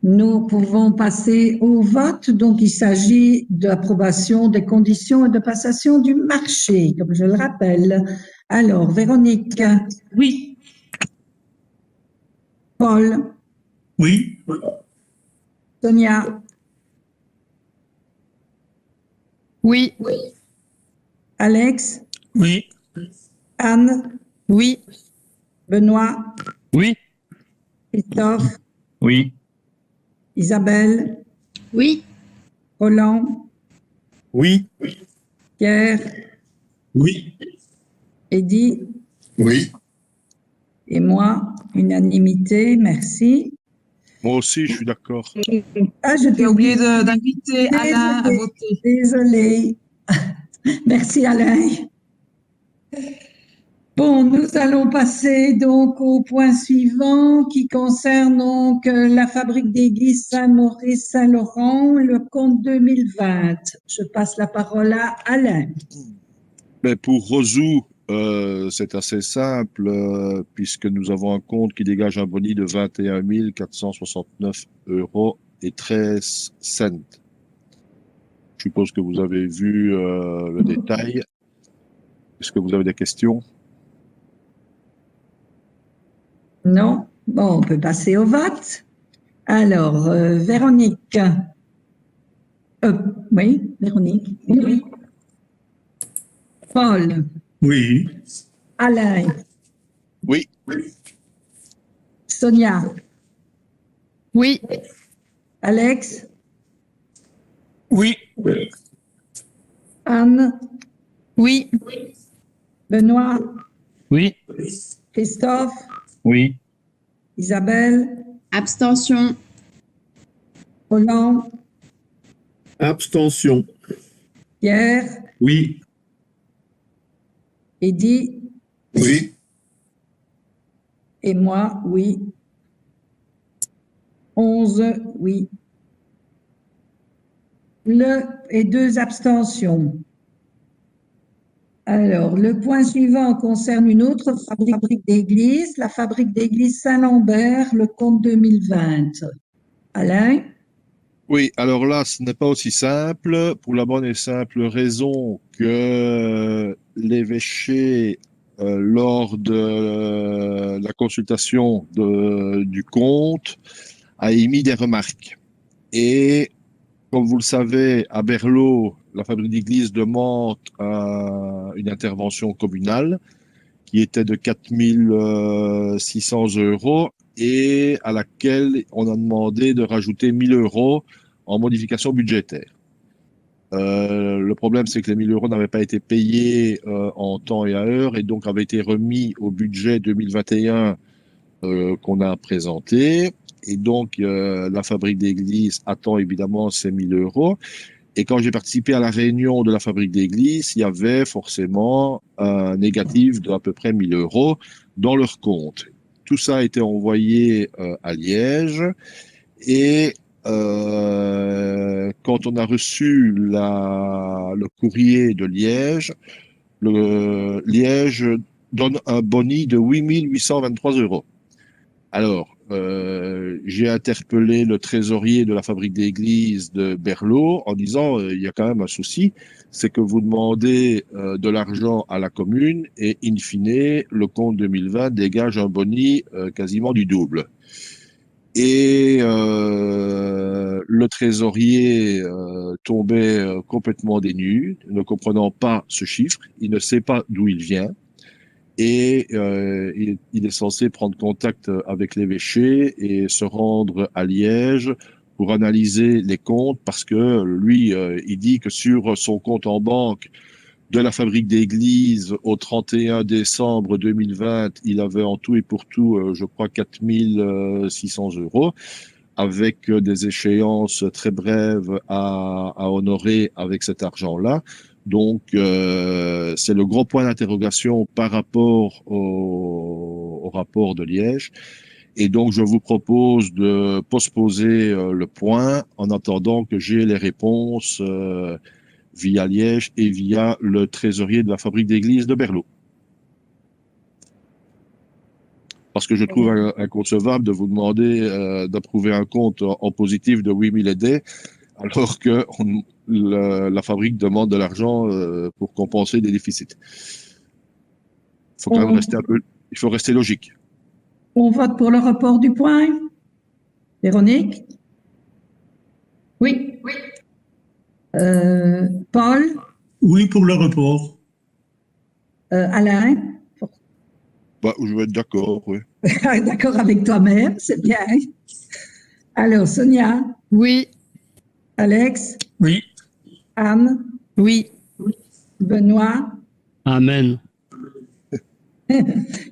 Speaker 1: Nous pouvons passer au vote. Donc, il s'agit de l'approbation des conditions et de passation du marché, comme je le rappelle. Alors, Véronique?
Speaker 2: Oui.
Speaker 1: Paul?
Speaker 10: Oui.
Speaker 1: Sonia?
Speaker 4: Oui.
Speaker 1: Alex?
Speaker 6: Oui.
Speaker 1: Anne?
Speaker 4: Oui.
Speaker 1: Benoît?
Speaker 8: Oui.
Speaker 1: Christophe?
Speaker 9: Oui.
Speaker 1: Isabelle?
Speaker 4: Oui.
Speaker 1: Roland?
Speaker 3: Oui.
Speaker 1: Pierre?
Speaker 10: Oui.
Speaker 1: Eddy?
Speaker 10: Oui.
Speaker 1: Et moi, unanimité, merci.
Speaker 7: Moi aussi, je suis d'accord.
Speaker 1: Ah, je
Speaker 5: J'ai oublié d'inviter Alain à voter.
Speaker 1: Désolée. Merci Alain. Bon, nous allons passer donc au point suivant qui concerne donc la fabrique d'église Saint-Maurice-Saint-Laurent, le compte 2020. Je passe la parole à Alain.
Speaker 7: Mais pour Rosou, c'est assez simple, puisque nous avons un compte qui dégage un boni de 21 469 € et 13 cents. Je suppose que vous avez vu le détail. Est-ce que vous avez des questions?
Speaker 1: Non? Bon, on peut passer au vote. Alors, Véronique. Oui, Véronique. Oui. Paul.
Speaker 10: Oui.
Speaker 1: Alain.
Speaker 7: Oui.
Speaker 1: Sonia.
Speaker 4: Oui.
Speaker 1: Alex.
Speaker 6: Oui.
Speaker 1: Anne.
Speaker 4: Oui.
Speaker 1: Benoît.
Speaker 8: Oui.
Speaker 1: Christophe.
Speaker 9: Oui.
Speaker 1: Isabelle.
Speaker 4: Abstention.
Speaker 1: Roland.
Speaker 3: Abstention.
Speaker 1: Pierre.
Speaker 10: Oui.
Speaker 1: Eddy.
Speaker 10: Oui.
Speaker 1: Et moi, oui. 11, oui. Et 2 abstentions. Alors, le point suivant concerne une autre fabrique d'église, la fabrique d'église Saint-Lambert, le compte 2020. Alain?
Speaker 7: Oui, alors là, ce n'est pas aussi simple, pour la bonne et simple raison que l'évêché, lors de la consultation du compte, a émis des remarques. Et comme vous le savez, à Berlot, la fabrique d'église demande une intervention communale qui était de 4 600 € et à laquelle on a demandé de rajouter 1 000 € en modification budgétaire. Le problème, c'est que les 1 000 € n'avaient pas été payés en temps et à heure et donc avaient été remis au budget 2021 qu'on a présenté. Et donc, la fabrique d'église attend évidemment ces 1 000 €. Et quand j'ai participé à la réunion de la fabrique d'église, il y avait forcément un négatif de à peu près 1 000 € dans leur compte. Tout ça a été envoyé à Liège. Et quand on a reçu le courrier de Liège, Liège donne un boni de 8 823 €. Alors, j'ai interpellé le trésorier de la fabrique d'église de Berlot en disant il y a quand même un souci, c'est que vous demandez de l'argent à la commune et in fine, le compte 2020 dégage un boni quasiment du double. Et le trésorier tombait complètement des nues, ne comprenant pas ce chiffre, il ne sait pas d'où il vient. Et il est censé prendre contact avec l'évêché et se rendre à Liège pour analyser les comptes parce que lui, il dit que sur son compte en banque de la fabrique d'église au 31 décembre 2020, il avait en tout et pour tout, je crois, 4 600 € avec des échéances très brèves à honorer avec cet argent-là. Donc, c'est le gros point d'interrogation par rapport au rapport de Liège. Et donc, je vous propose de postposer le point en attendant que j'ai les réponses via Liège et via le trésorier de la fabrique d'église de Berlot. Parce que je trouve inconcevable de vous demander d'approuver un compte en positif de 8 000 aidés, alors que la fabrique demande de l'argent pour compenser des déficits. Il faut quand même il faut rester logique.
Speaker 1: On vote pour le report du point. Véronique?
Speaker 4: Oui.
Speaker 1: Paul?
Speaker 10: Oui, pour le report.
Speaker 1: Alain?
Speaker 7: Bah, je vais être d'accord, oui.
Speaker 1: D'accord avec toi-même, c'est bien. Alors, Sonia?
Speaker 4: Oui.
Speaker 1: Alex?
Speaker 6: Oui.
Speaker 1: Anne?
Speaker 4: Oui.
Speaker 1: Benoît?
Speaker 8: Amen.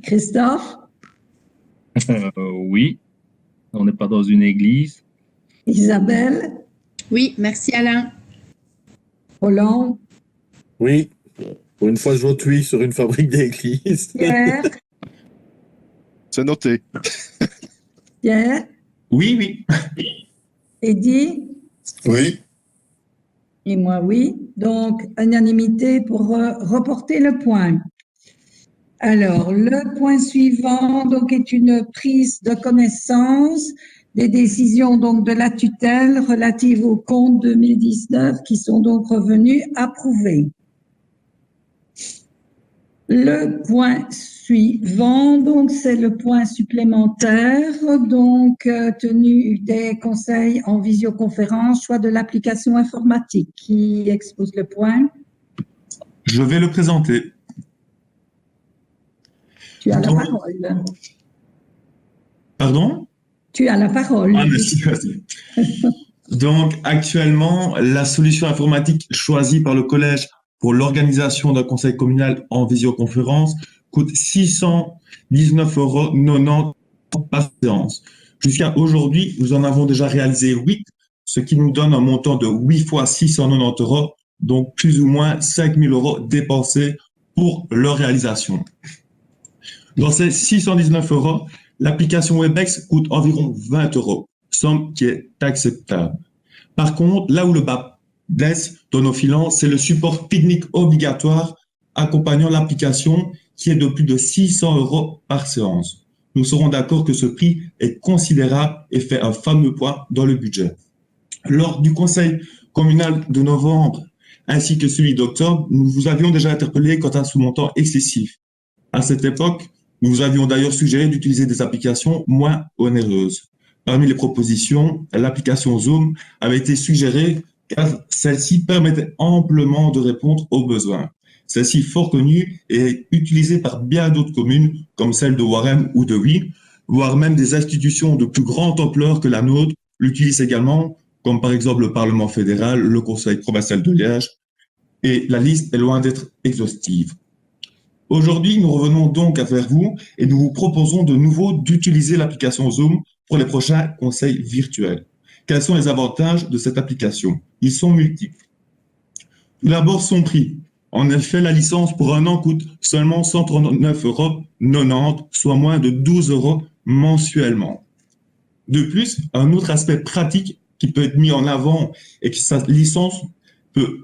Speaker 1: Christophe?
Speaker 9: Oui, on n'est pas dans une église.
Speaker 1: Isabelle?
Speaker 4: Oui, merci Alain.
Speaker 1: Roland?
Speaker 3: Oui, pour une fois, je vote oui sur une fabrique d'église.
Speaker 1: Pierre?
Speaker 7: C'est noté.
Speaker 1: Pierre?
Speaker 11: Oui.
Speaker 1: Eddy?
Speaker 3: Oui.
Speaker 1: Et moi, oui. Donc, unanimité pour reporter le point. Alors, le point suivant, donc, est une prise de connaissance des décisions, donc, de la tutelle relatives au compte 2019 qui sont donc revenus approuvés. Le point suivant, donc, c'est le point supplémentaire, donc, tenue des conseils en visioconférence, choix de l'application informatique. Qui expose le point?
Speaker 11: Je vais le présenter.
Speaker 1: Tu as la parole.
Speaker 11: Pardon?
Speaker 1: Tu as la parole.
Speaker 11: Ah, merci. Donc, actuellement, la solution informatique choisie par le collège pour l'organisation d'un conseil communal en visioconférence coûte 619,90 € par séance. Jusqu'à aujourd'hui, nous en avons déjà réalisé 8, ce qui nous donne un montant de 8 fois 690 €, donc plus ou moins 5 000 € dépensés pour leur réalisation. Dans ces 619 €, l'application Webex coûte environ 20 €, somme qui est acceptable. Par contre, là où le bas blesse dans nos finances, c'est le support technique obligatoire accompagnant l'application qui est de plus de 600 € par séance. Nous serons d'accord que ce prix est considérable et fait un fameux poids dans le budget. Lors du conseil communal de novembre ainsi que celui d'octobre, nous vous avions déjà interpellé quant à ce montant excessif. À cette époque, nous vous avions d'ailleurs suggéré d'utiliser des applications moins onéreuses. Parmi les propositions, l'application Zoom avait été suggérée car celle-ci permettait amplement de répondre aux besoins. Celle-ci, fort connue, est utilisée par bien d'autres communes comme celle de Warem ou de Huy, voire même des institutions de plus grande ampleur que la nôtre l'utilisent également, comme par exemple le Parlement fédéral, le Conseil provincial de Liège, et la liste est loin d'être exhaustive. Aujourd'hui, nous revenons donc vers vous et nous vous proposons de nouveau d'utiliser l'application Zoom pour les prochains conseils virtuels. Quels sont les avantages de cette application? Ils sont multiples. Tout d'abord, son prix. En effet, la licence pour un an coûte seulement 139,90 €, soit moins de 12 € mensuellement. De plus, un autre aspect pratique qui peut être mis en avant est que sa licence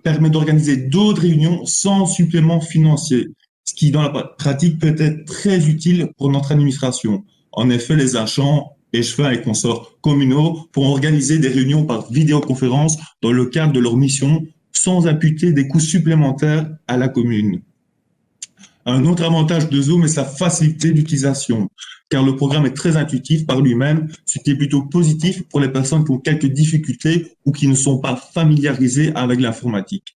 Speaker 11: permet d'organiser d'autres réunions sans supplément financier, ce qui, dans la pratique, peut être très utile pour notre administration. En effet, les agents, échevins et consorts communaux pourront organiser des réunions par vidéoconférence dans le cadre de leur mission sans imputer des coûts supplémentaires à la commune. Un autre avantage de Zoom est sa facilité d'utilisation, car le programme est très intuitif par lui-même, ce qui est plutôt positif pour les personnes qui ont quelques difficultés ou qui ne sont pas familiarisées avec l'informatique.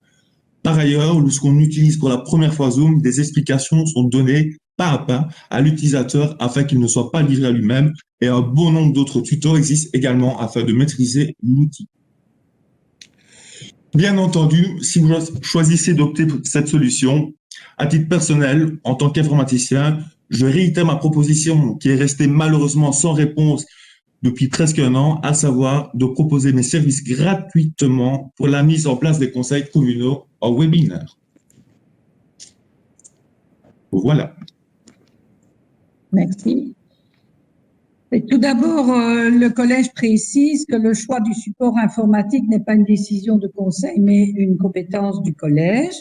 Speaker 11: Par ailleurs, lorsqu'on utilise pour la première fois Zoom, des explications sont données pas à pas à l'utilisateur afin qu'il ne soit pas livré à lui-même, et un bon nombre d'autres tutos existent également afin de maîtriser l'outil. Bien entendu, si vous choisissez d'opter pour cette solution, à titre personnel, en tant qu'informaticien, je réitère ma proposition qui est restée malheureusement sans réponse depuis presque un an, à savoir de proposer mes services gratuitement pour la mise en place des conseils communaux en webinaire. Voilà.
Speaker 1: Merci. Et tout d'abord, le collège précise que le choix du support informatique n'est pas une décision de conseil, mais une compétence du collège.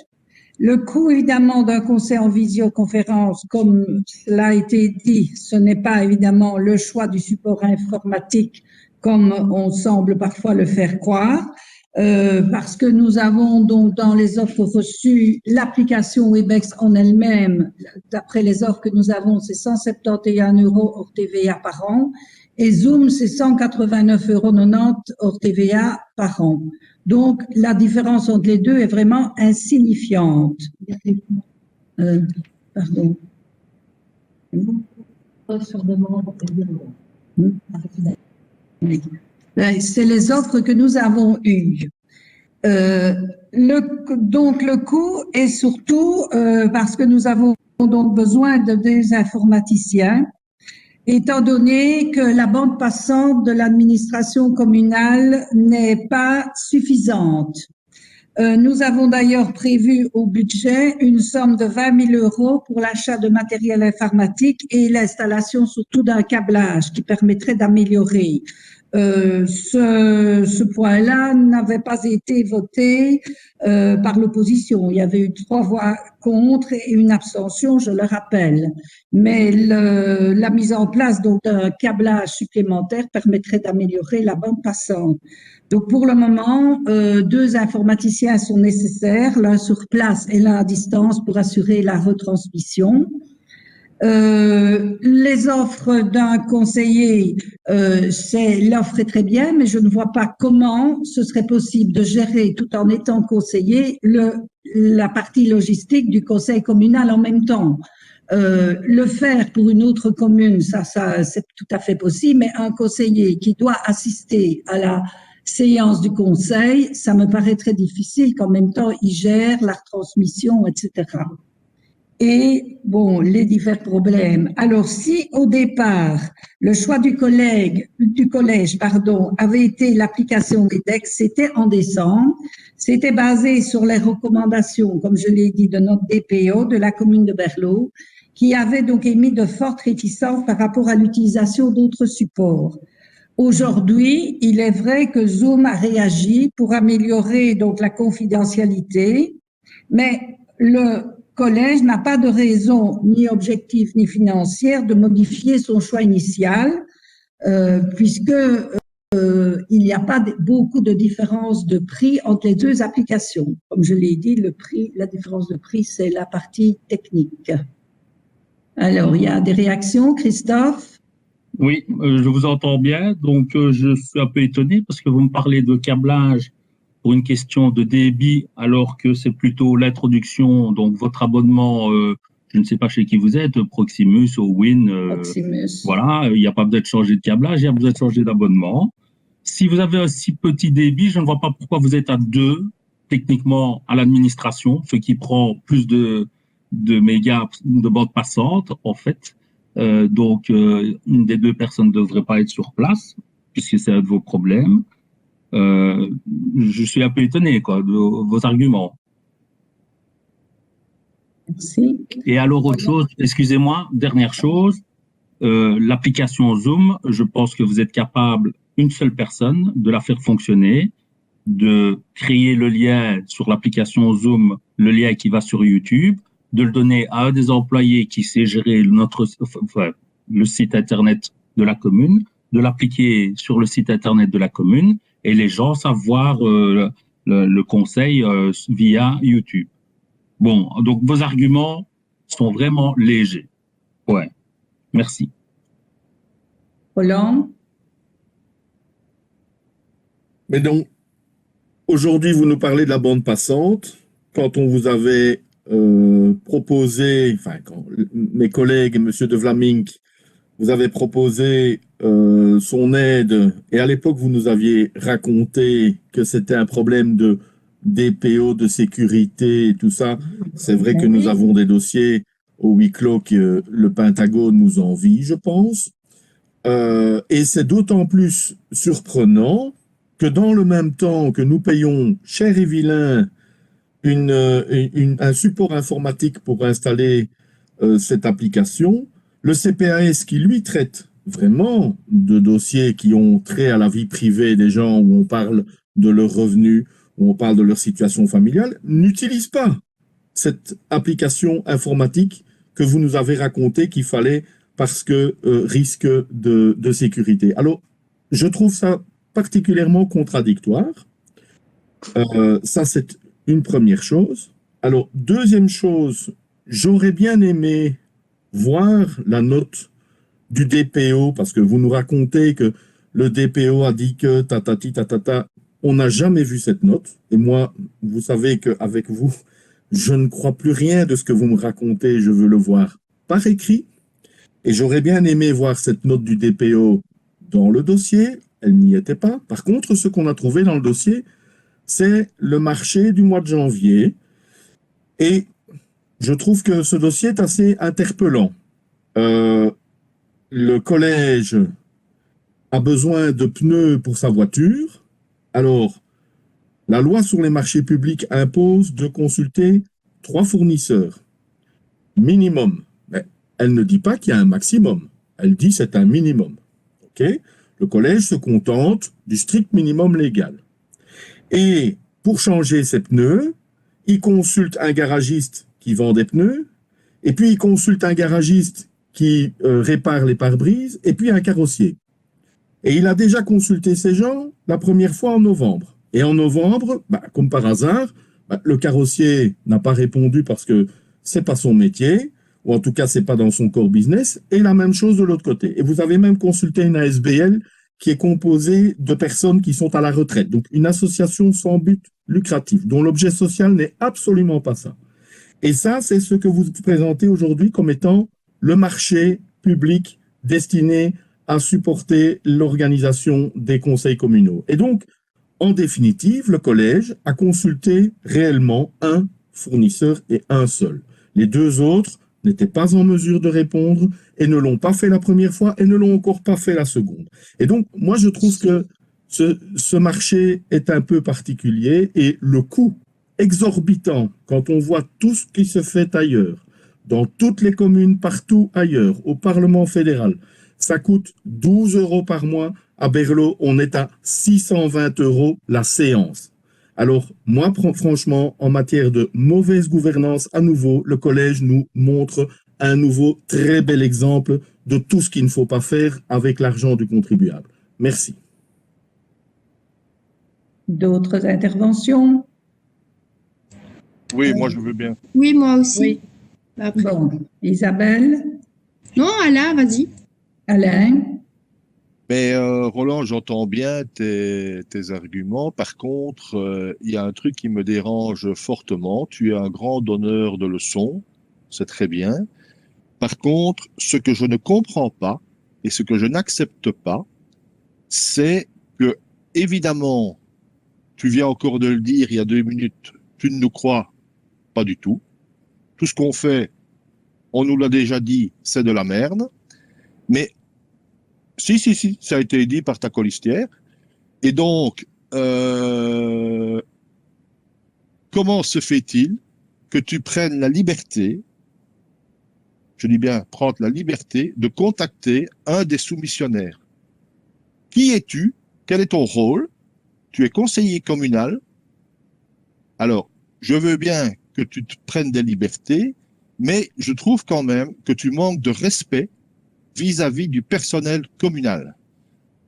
Speaker 1: Le coût, évidemment, d'un conseil en visioconférence, comme cela a été dit, ce n'est pas évidemment le choix du support informatique comme on semble parfois le faire croire, parce que nous avons donc dans les offres reçues l'application Webex en elle-même. D'après les offres que nous avons, c'est 171 € hors TVA par an, et Zoom, c'est 189,90 € hors TVA par an. Donc, la différence entre les deux est vraiment insignifiante. Pardon. C'est les offres que nous avons eues. Donc, le coût est surtout parce que nous avons donc besoin de des informaticiens, étant donné que la bande passante de l'administration communale n'est pas suffisante. Nous avons d'ailleurs prévu au budget une somme de 20 000 € pour l'achat de matériel informatique et l'installation surtout d'un câblage qui permettrait d'améliorer. Ce point-là n'avait pas été voté par l'opposition. Il y avait eu 3 voix contre et une abstention, je le rappelle. Mais la mise en place donc d'un câblage supplémentaire permettrait d'améliorer la bande passante. Donc pour le moment, 2 informaticiens sont nécessaires, l'un sur place et l'un à distance pour assurer la retransmission. Les offres d'un conseiller, l'offre est très bien, mais je ne vois pas comment ce serait possible de gérer, tout en étant conseiller, la partie logistique du conseil communal en même temps. Le faire pour une autre commune, ça c'est tout à fait possible, mais un conseiller qui doit assister à la séance du conseil, ça me paraît très difficile qu'en même temps il gère la retransmission, etc. Et bon, les divers problèmes. Alors, si au départ, le choix du collège, avait été l'application Webex, c'était en décembre. C'était basé sur les recommandations, comme je l'ai dit, de notre DPO, de la commune de Berlot, qui avait donc émis de fortes réticences par rapport à l'utilisation d'autres supports. Aujourd'hui, il est vrai que Zoom a réagi pour améliorer donc la confidentialité, mais le collège n'a pas de raison ni objective ni financière de modifier son choix initial, puisque il n'y a pas beaucoup de différence de prix entre les 2 applications. Comme je l'ai dit, la différence de prix, c'est la partie technique. Alors, il y a des réactions, Christophe?
Speaker 9: Oui, je vous entends bien. Donc, je suis un peu étonné parce que vous me parlez de câblage pour une question de débit, alors que c'est plutôt l'introduction, donc votre abonnement, je ne sais pas chez qui vous êtes, Proximus ou Win,
Speaker 1: Proximus.
Speaker 9: Voilà, il n'y a pas besoin de changer de câblage, il y a besoin de changer d'abonnement. Si vous avez un si petit débit, je ne vois pas pourquoi vous êtes à 2, techniquement, à l'administration, ce qui prend plus de mégas de bande passante, en fait. Donc, une des 2 personnes ne devrait pas être sur place, puisque c'est un de vos problèmes. Je suis un peu étonné de vos arguments.
Speaker 1: Merci.
Speaker 9: Et alors autre chose, excusez-moi, dernière chose, l'application Zoom, je pense que vous êtes capable, une seule personne, de la faire fonctionner, de créer le lien sur l'application Zoom, le lien qui va sur YouTube, de le donner à un des employés qui sait gérer le site internet de la commune, de l'appliquer sur le site internet de la commune, et les gens savent voir le conseil via YouTube. Bon, donc vos arguments sont vraiment légers. Ouais, merci.
Speaker 1: Roland?
Speaker 3: Mais donc, aujourd'hui, vous nous parlez de la bande passante. Quand on vous avait proposé, quand mes collègues, M. De Vlaming, vous avez proposé son aide, et à l'époque, vous nous aviez raconté que c'était un problème de DPO, de sécurité et tout ça. C'est vrai que nous avons des dossiers au huis clos que le Pentagone nous envie, je pense. Et c'est d'autant plus surprenant que dans le même temps que nous payons cher et vilain un support informatique pour installer cette application. Le CPAS qui, lui, traite vraiment de dossiers qui ont trait à la vie privée des gens, où on parle de leurs revenus, où on parle de leur situation familiale, n'utilise pas cette application informatique que vous nous avez raconté qu'il fallait parce que risque de sécurité. Alors, je trouve ça particulièrement contradictoire. Ça, c'est une première chose. Alors, deuxième chose, j'aurais bien aimé voir la note du DPO, parce que vous nous racontez que le DPO a dit que tatati tatata. On n'a jamais vu cette note. Et moi, vous savez qu'avec vous, je ne crois plus rien de ce que vous me racontez. Je veux le voir par écrit. Et j'aurais bien aimé voir cette note du DPO dans le dossier. Elle n'y était pas. Par contre, ce qu'on a trouvé dans le dossier, c'est le marché du mois de janvier. Et je trouve que ce dossier est assez interpellant. Le collège a besoin de pneus pour sa voiture. Alors, la loi sur les marchés publics impose de consulter 3 fournisseurs. Minimum. Mais elle ne dit pas qu'il y a un maximum. Elle dit que c'est un minimum. Okay? Le collège se contente du strict minimum légal. Et pour changer ses pneus, il consulte un garagiste qui vend des pneus, et puis il consulte un garagiste qui répare les pare-brises, et puis un carrossier. Et il a déjà consulté ces gens la première fois en novembre. Et en novembre, comme par hasard, le carrossier n'a pas répondu parce que c'est pas son métier, ou en tout cas c'est pas dans son core business, et la même chose de l'autre côté. Et vous avez même consulté une ASBL qui est composée de personnes qui sont à la retraite, donc une association sans but lucratif, dont l'objet social n'est absolument pas ça. Et ça, c'est ce que vous présentez aujourd'hui comme étant le marché public destiné à supporter l'organisation des conseils communaux. Et donc, en définitive, le collège a consulté réellement un fournisseur et un seul. Les deux autres n'étaient pas en mesure de répondre et ne l'ont pas fait la première fois et ne l'ont encore pas fait la seconde. Et donc, moi, je trouve que ce marché est un peu particulier et le coût exorbitant, quand on voit tout ce qui se fait ailleurs, dans toutes les communes, partout ailleurs, au Parlement fédéral, ça coûte 12 € par mois. À Berlot, on est à 620 € la séance. Alors, moi, franchement, en matière de mauvaise gouvernance, à nouveau, le collège nous montre un nouveau très bel exemple de tout ce qu'il ne faut pas faire avec l'argent du contribuable. Merci.
Speaker 1: D'autres interventions?
Speaker 7: Oui, moi je veux bien.
Speaker 4: Oui, moi aussi.
Speaker 1: Oui.
Speaker 4: Après.
Speaker 1: Bon, Isabelle?
Speaker 4: Non, Alain, vas-y.
Speaker 1: Alain?
Speaker 7: Mais Roland, j'entends bien tes arguments. Par contre, il y a un truc qui me dérange fortement. Tu es un grand donneur de leçons, c'est très bien. Par contre, ce que je ne comprends pas et ce que je n'accepte pas, c'est que, évidemment, tu viens encore de le dire il y a 2 minutes, tu ne nous crois pas du tout. Tout ce qu'on fait, on nous l'a déjà dit, c'est de la merde. Mais si, ça a été dit par ta colistière. Et donc, comment se fait-il que tu prennes la liberté, je dis bien prendre la liberté, de contacter un des soumissionnaires? Qui es-tu? Quel est ton rôle? Tu es conseiller communal. Alors, je veux bien que tu te prennes des libertés, mais je trouve quand même que tu manques de respect vis-à-vis du personnel communal.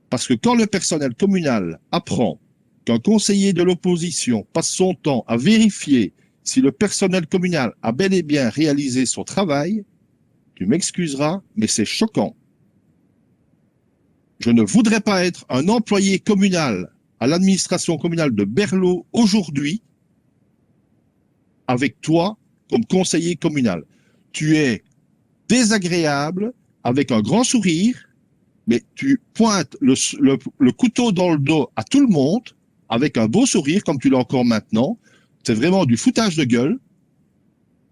Speaker 7: Parce que quand le personnel communal apprend qu'un conseiller de l'opposition passe son temps à vérifier si le personnel communal a bel et bien réalisé son travail, tu m'excuseras, mais c'est choquant. Je ne voudrais pas être un employé communal à l'administration communale de Berlot aujourd'hui avec toi comme conseiller communal. Tu es désagréable avec un grand sourire, mais tu pointes le couteau dans le dos à tout le monde avec un beau sourire comme tu l'as encore maintenant. C'est vraiment du foutage de gueule,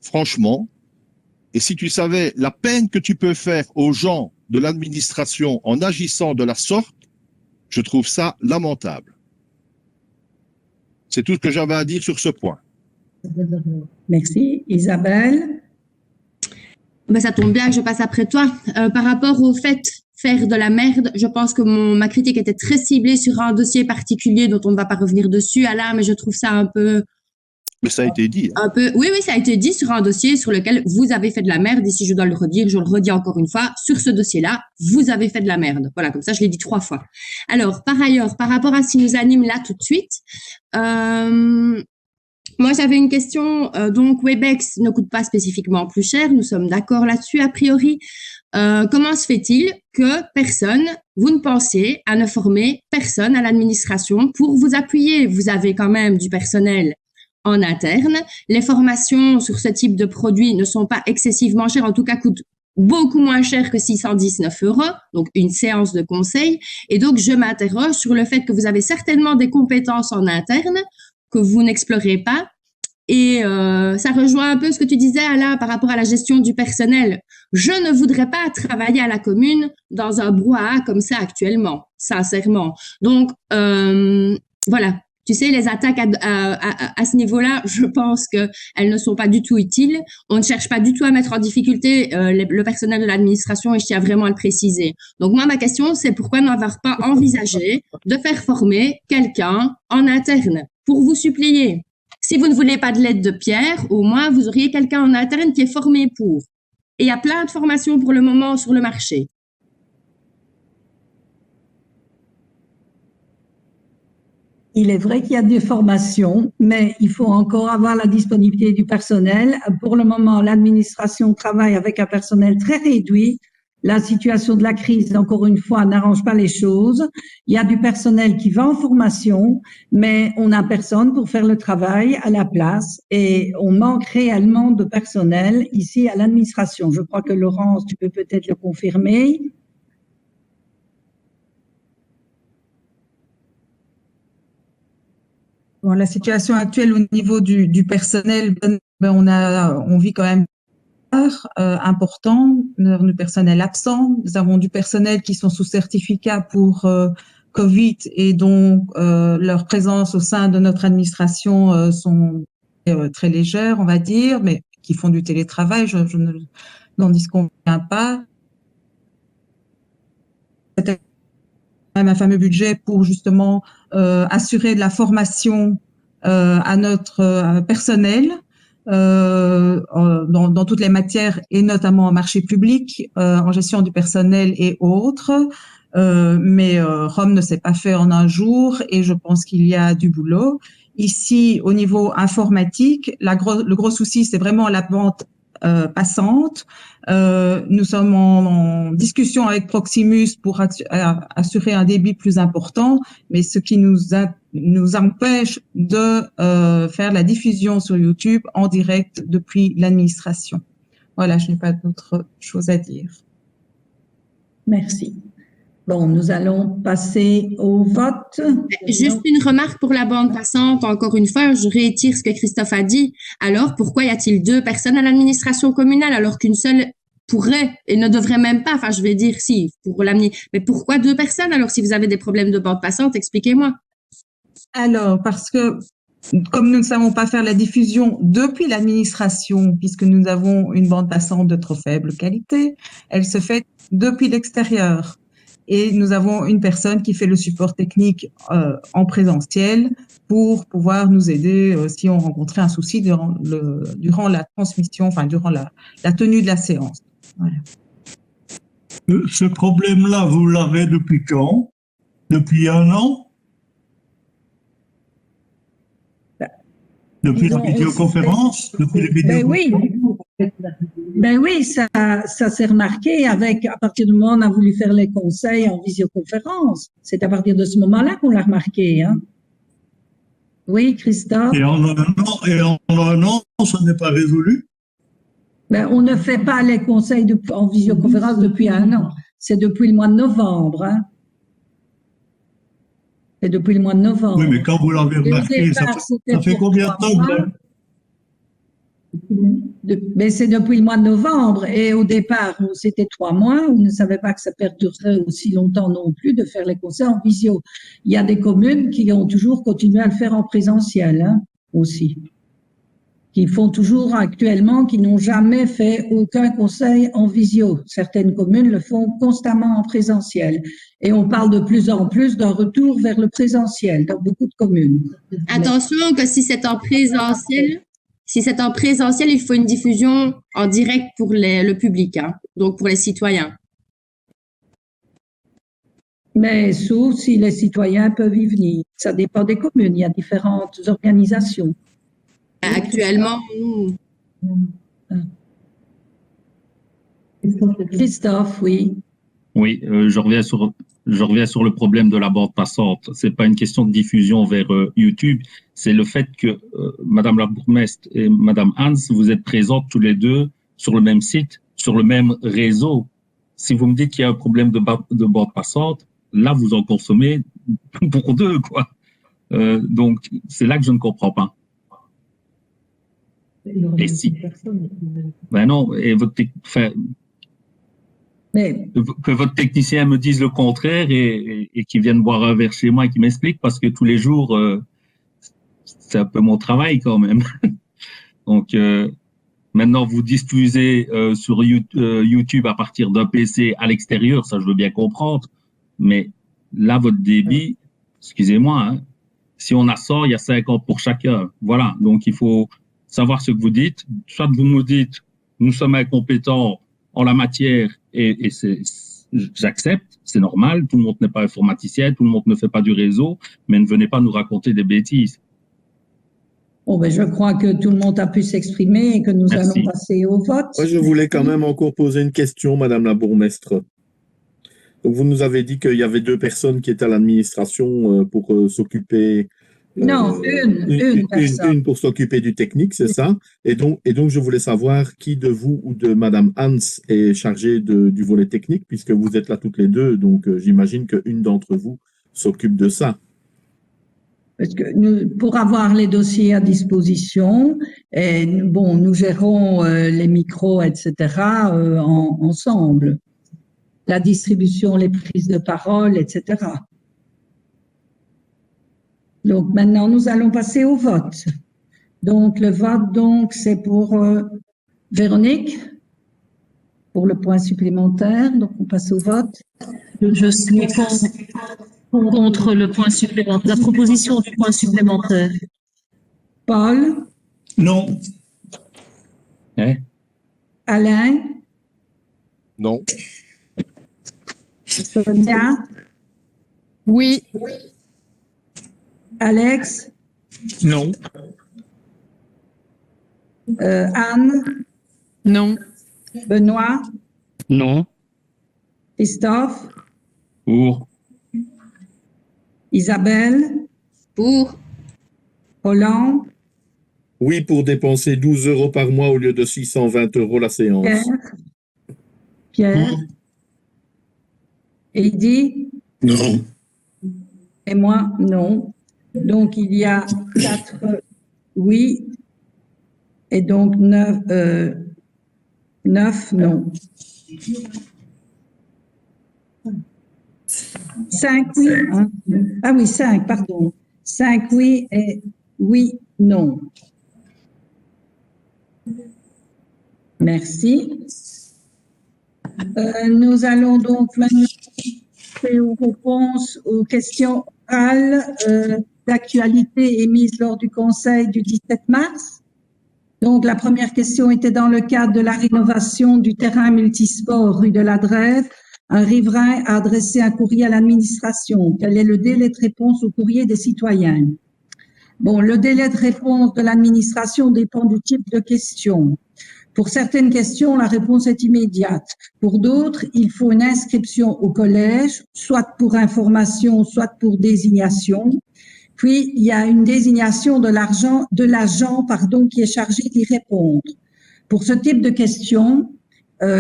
Speaker 7: franchement. Et si tu savais la peine que tu peux faire aux gens de l'administration en agissant de la sorte, je trouve ça lamentable. C'est tout ce que j'avais à dire sur ce point.
Speaker 1: Merci. Isabelle?
Speaker 4: Ben, ça tombe bien que je passe après toi. Par rapport au fait faire de la merde, je pense que ma critique était très ciblée sur un dossier particulier dont on ne va pas revenir dessus, Alain, mais je trouve ça un peu...
Speaker 7: Mais ça a été dit.
Speaker 4: Un peu, oui, ça a été dit sur un dossier sur lequel vous avez fait de la merde. Et si je dois le redire, je le redis encore une fois. Sur ce dossier-là, vous avez fait de la merde. Voilà, comme ça, je l'ai dit 3 fois. Alors, par ailleurs, par rapport à ce qui nous anime là tout de suite, moi, j'avais une question. Donc, Webex ne coûte pas spécifiquement plus cher. Nous sommes d'accord là-dessus, a priori. Comment se fait-il que vous ne pensiez à ne former personne à l'administration pour vous appuyer? Vous avez quand même du personnel en interne. Les formations sur ce type de produit ne sont pas excessivement chères, en tout cas coûtent beaucoup moins cher que 619 €, donc une séance de conseil. Et donc, je m'interroge sur le fait que vous avez certainement des compétences en interne que vous n'explorez pas. Et ça rejoint un peu ce que tu disais, Alain, par rapport à la gestion du personnel. Je ne voudrais pas travailler à la commune dans un brouhaha comme ça actuellement, sincèrement. Donc, voilà. Tu sais, les attaques à ce niveau-là, je pense qu'elles ne sont pas du tout utiles. On ne cherche pas du tout à mettre en difficulté le personnel de l'administration et je tiens vraiment à le préciser. Donc moi, ma question, c'est pourquoi n'avoir pas envisagé de faire former quelqu'un en interne pour vous suppléer? Si vous ne voulez pas de l'aide de Pierre, au moins vous auriez quelqu'un en interne qui est formé pour. Et il y a plein de formations pour le moment sur le marché.
Speaker 1: Il est vrai qu'il y a des formations, mais il faut encore avoir la disponibilité du personnel. Pour le moment, l'administration travaille avec un personnel très réduit. La situation de la crise, encore une fois, n'arrange pas les choses. Il y a du personnel qui va en formation, mais on n'a personne pour faire le travail à la place et on manque réellement de personnel ici à l'administration. Je crois que Laurence, tu peux peut-être le confirmer.
Speaker 5: Bon, la situation actuelle au niveau du personnel, on vit quand même important, nous avons du personnel absent, nous avons du personnel qui sont sous certificat pour Covid et donc leur présence au sein de notre administration sont très légères, on va dire, mais qui font du télétravail, je n'en disconviens pas. Même un fameux budget pour justement assurer de la formation à notre personnel dans toutes les matières et notamment en marché public, en gestion du personnel et autres. Mais Rome ne s'est pas fait en un jour et je pense qu'il y a du boulot. Ici, au niveau informatique, le gros souci, c'est vraiment la vente passante. Nous sommes en discussion avec Proximus pour assurer un débit plus important, mais ce qui nous empêche de faire la diffusion sur YouTube en direct depuis l'administration. Voilà, je n'ai pas d'autre chose à dire.
Speaker 1: Merci. Bon, nous allons passer au vote.
Speaker 4: Juste une remarque pour la bande passante. Encore une fois, je réitère ce que Christophe a dit. Alors, pourquoi y a-t-il 2 personnes à l'administration communale alors qu'une seule pourrait et ne devrait même pas, enfin, je vais dire si, pour l'amener. Mais pourquoi 2 personnes alors si vous avez des problèmes de bande passante? Expliquez-moi.
Speaker 5: Alors, parce que comme nous ne savons pas faire la diffusion depuis l'administration, puisque nous avons une bande passante de trop faible qualité, elle se fait depuis l'extérieur. Et nous avons une personne qui fait le support technique en présentiel pour pouvoir nous aider si on rencontrait un souci durant la transmission, enfin durant la tenue de la séance. Voilà.
Speaker 10: Ce problème-là, vous l'avez depuis quand? Depuis 1 an? Depuis la vidéoconférence? Depuis les vidéoconférences?
Speaker 1: Ben oui, ça s'est remarqué à partir du moment où on a voulu faire les conseils en visioconférence. C'est à partir de ce moment-là qu'on l'a remarqué, hein. Oui, Christophe?
Speaker 10: Et en un an, ça n'est pas résolu?
Speaker 1: Ben, on ne fait pas les conseils en visioconférence depuis 1 an. C'est depuis le mois de novembre, hein. C'est depuis le mois de novembre.
Speaker 10: Oui, mais quand vous l'avez remarqué, ça fait combien de temps?
Speaker 1: Mais c'est depuis le mois de novembre et au départ, c'était 3 mois. On ne savait pas que ça perdurerait aussi longtemps non plus de faire les conseils en visio. Il y a des communes qui ont toujours continué à le faire en présentiel, hein, aussi. qui font toujours actuellement, qui n'ont jamais fait aucun conseil en visio. Certaines communes le font constamment en présentiel. Et on parle de plus en plus d'un retour vers le présentiel dans beaucoup de communes.
Speaker 4: Attention que si c'est en présentiel, il faut une diffusion en direct pour le public, hein, donc pour les citoyens.
Speaker 1: Mais sauf si les citoyens peuvent y venir. Ça dépend des communes. Il y a différentes organisations.
Speaker 4: Actuellement,
Speaker 1: Christophe, oui.
Speaker 9: Oui, je reviens sur le problème de la bande passante. C'est pas une question de diffusion vers YouTube, c'est le fait que Madame la bourgmestre et Madame Hans, vous êtes présentes tous les deux sur le même site, sur le même réseau. Si vous me dites qu'il y a un problème de bande passante, là vous en consommez pour deux, quoi. Donc c'est là que je ne comprends pas. Et si, ben non, et que votre technicien me dise le contraire et qu'il vienne boire un verre chez moi et qu'il m'explique, parce que tous les jours, c'est un peu mon travail quand même. Donc, maintenant, vous diffusez sur YouTube à partir d'un PC à l'extérieur, ça je veux bien comprendre, mais là, votre débit, excusez-moi, hein, si on a 100, il y a 50 pour chacun. Voilà, donc il faut savoir ce que vous dites. Soit vous me dites, nous sommes incompétents en la matière, et j'accepte, c'est normal, tout le monde n'est pas informaticien, tout le monde ne fait pas du réseau, mais ne venez pas nous raconter des bêtises.
Speaker 1: Bon, ben, je crois que tout le monde a pu s'exprimer et que nous allons passer au vote.
Speaker 3: Moi, je voulais quand même encore poser une question, Madame la bourgmestre. Donc, vous nous avez dit qu'il y avait 2 personnes qui étaient à l'administration pour s'occuper.
Speaker 1: Non, une personne.
Speaker 3: Une pour s'occuper du technique, c'est ça. Et donc, je voulais savoir qui de vous ou de Madame Hans est chargée du volet technique, puisque vous êtes là toutes les deux. Donc, j'imagine qu'une d'entre vous s'occupe de ça.
Speaker 1: Parce que pour avoir les dossiers à disposition, et bon, nous gérons les micros, etc. Ensemble. La distribution, les prises de parole, etc. Donc, maintenant, nous allons passer au vote. Donc, le vote, donc, c'est pour Véronique, pour le point supplémentaire. Donc, on passe au vote.
Speaker 2: Je suis contre le point supplémentaire, la proposition du point supplémentaire.
Speaker 1: Paul?
Speaker 10: Non.
Speaker 1: Alain?
Speaker 7: Non.
Speaker 1: Sonia?
Speaker 12: Oui.
Speaker 1: Alex?
Speaker 6: Non.
Speaker 1: Anne?
Speaker 12: Non.
Speaker 1: Benoît?
Speaker 8: Non.
Speaker 1: Christophe?
Speaker 9: Pour.
Speaker 1: Isabelle?
Speaker 4: pour,
Speaker 1: Roland?
Speaker 3: Oui, pour dépenser 12 € par mois au lieu de 620 € la séance.
Speaker 1: Pierre? Heidi?
Speaker 3: Non.
Speaker 1: Et moi, non. Donc, il y a 4 oui et donc 9 non. 5 oui. Hein? Ah oui, 5, pardon. 5 oui et oui, non. Merci. Nous allons donc maintenant faire aux réponses aux questions orales d'actualité émises lors du Conseil du 17 mars. Donc, la première question était dans le cadre de la rénovation du terrain multisport rue de la Drève. Un riverain a adressé un courrier à l'administration. Quel est le délai de réponse au courrier des citoyens? Bon, le délai de réponse de l'administration dépend du type de question. Pour certaines questions, la réponse est immédiate. Pour d'autres, il faut une inscription au collège, soit pour information, soit pour désignation. Puis, il y a une désignation de l'agent, qui est chargé d'y répondre. Pour ce type de questions,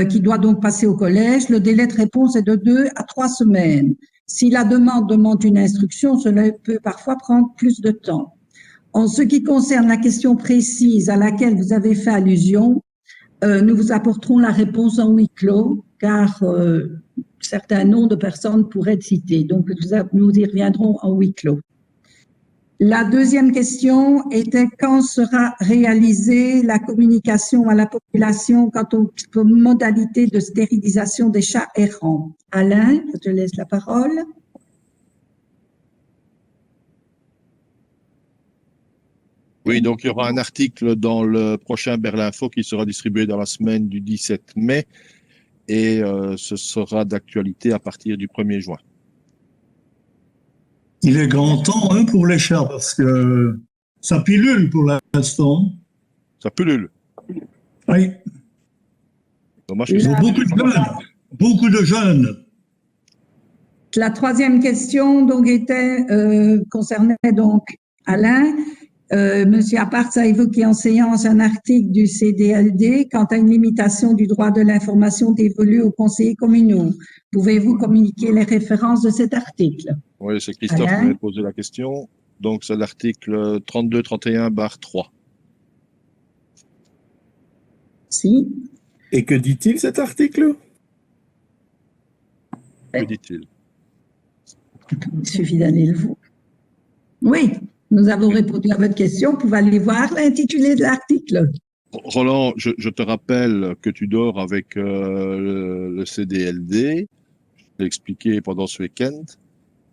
Speaker 1: qui doit donc passer au collège, le délai de réponse est de 2 à 3 semaines. Si la demande une instruction, cela peut parfois prendre plus de temps. En ce qui concerne la question précise à laquelle vous avez fait allusion, nous vous apporterons la réponse en huis clos, car certains noms de personnes pourraient être cités. Donc, nous y reviendrons en huis clos. La deuxième question était quand sera réalisée la communication à la population quant aux modalités de stérilisation des chats errants? Alain, je te laisse la parole.
Speaker 7: Oui, donc il y aura un article dans le prochain Berlinfo qui sera distribué dans la semaine du 17 mai et ce sera d'actualité à partir du 1er juin.
Speaker 10: Il est grand temps hein, pour les chats parce que ça pilule pour l'instant.
Speaker 7: Ça pullule.
Speaker 10: Oui.
Speaker 7: Dommage
Speaker 10: Il y a beaucoup de jeunes.
Speaker 1: La troisième question donc était concernait donc Alain. Monsieur Apartz a évoqué en séance un article du CDLD quant à une limitation du droit de l'information dévolue aux conseillers communaux. Pouvez-vous communiquer les références de cet article?
Speaker 7: Oui, c'est Christophe qui m'avait posé la question. Donc, c'est l'article 3231/3.
Speaker 1: Si.
Speaker 3: Et que dit-il cet article?
Speaker 7: Que dit-il?
Speaker 1: Il suffit d'aller le voir. Oui, nous avons répondu à votre question. Vous pouvez aller voir l'intitulé de l'article.
Speaker 7: Roland, je te rappelle que tu dors avec le CDLD. Je l'ai expliqué pendant ce week-end.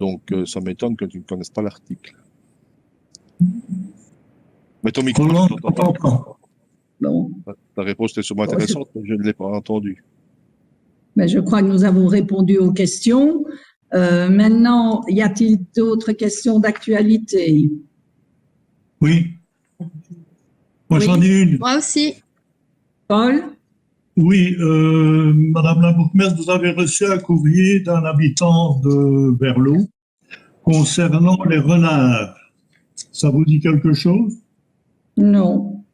Speaker 7: Donc, ça m'étonne que tu ne connaisses pas l'article. Mais ton micro, je t'entends pas.
Speaker 1: Bon.
Speaker 7: Ta réponse était sûrement intéressante, mais je ne l'ai pas entendue.
Speaker 1: Mais je crois que nous avons répondu aux questions. Maintenant, y a-t-il d'autres questions d'actualité?
Speaker 10: Oui. Moi, j'en ai une.
Speaker 4: Moi aussi.
Speaker 1: Paul?
Speaker 10: Oui, Madame la bourgmestre, vous avez reçu un courrier d'un habitant de Berlot concernant les renards. Ça vous dit quelque chose?
Speaker 1: Non.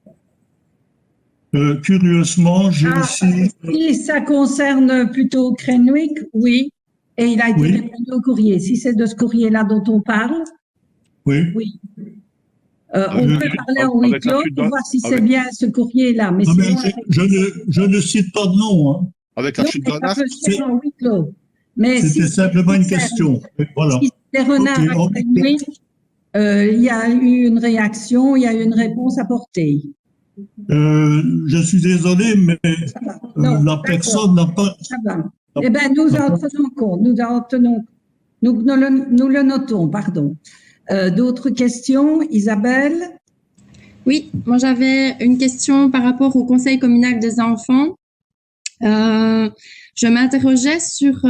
Speaker 10: Curieusement, j'ai ici...
Speaker 1: Si ça concerne plutôt Crenwick, oui. Et il a été répondu au courrier. Si c'est de ce courrier-là dont on parle,
Speaker 10: oui.
Speaker 1: On peut parler en huis clos pour voir si c'est bien ce courrier-là. Mais
Speaker 10: je ne cite pas de nom. Hein.
Speaker 7: Avec la chute d'un arc,
Speaker 10: c'était simplement une question. Voilà.
Speaker 1: Si c'est renards à Crenwick, il y a eu une réaction, il y a eu une réponse apportée.
Speaker 10: Je suis désolé, mais la personne n'a pas...
Speaker 1: Ça va. Eh bien, nous en tenons compte, nous le notons, pardon. D'autres questions, Isabelle?
Speaker 4: Oui, moi j'avais une question par rapport au Conseil communal des enfants. Je m'interrogeais sur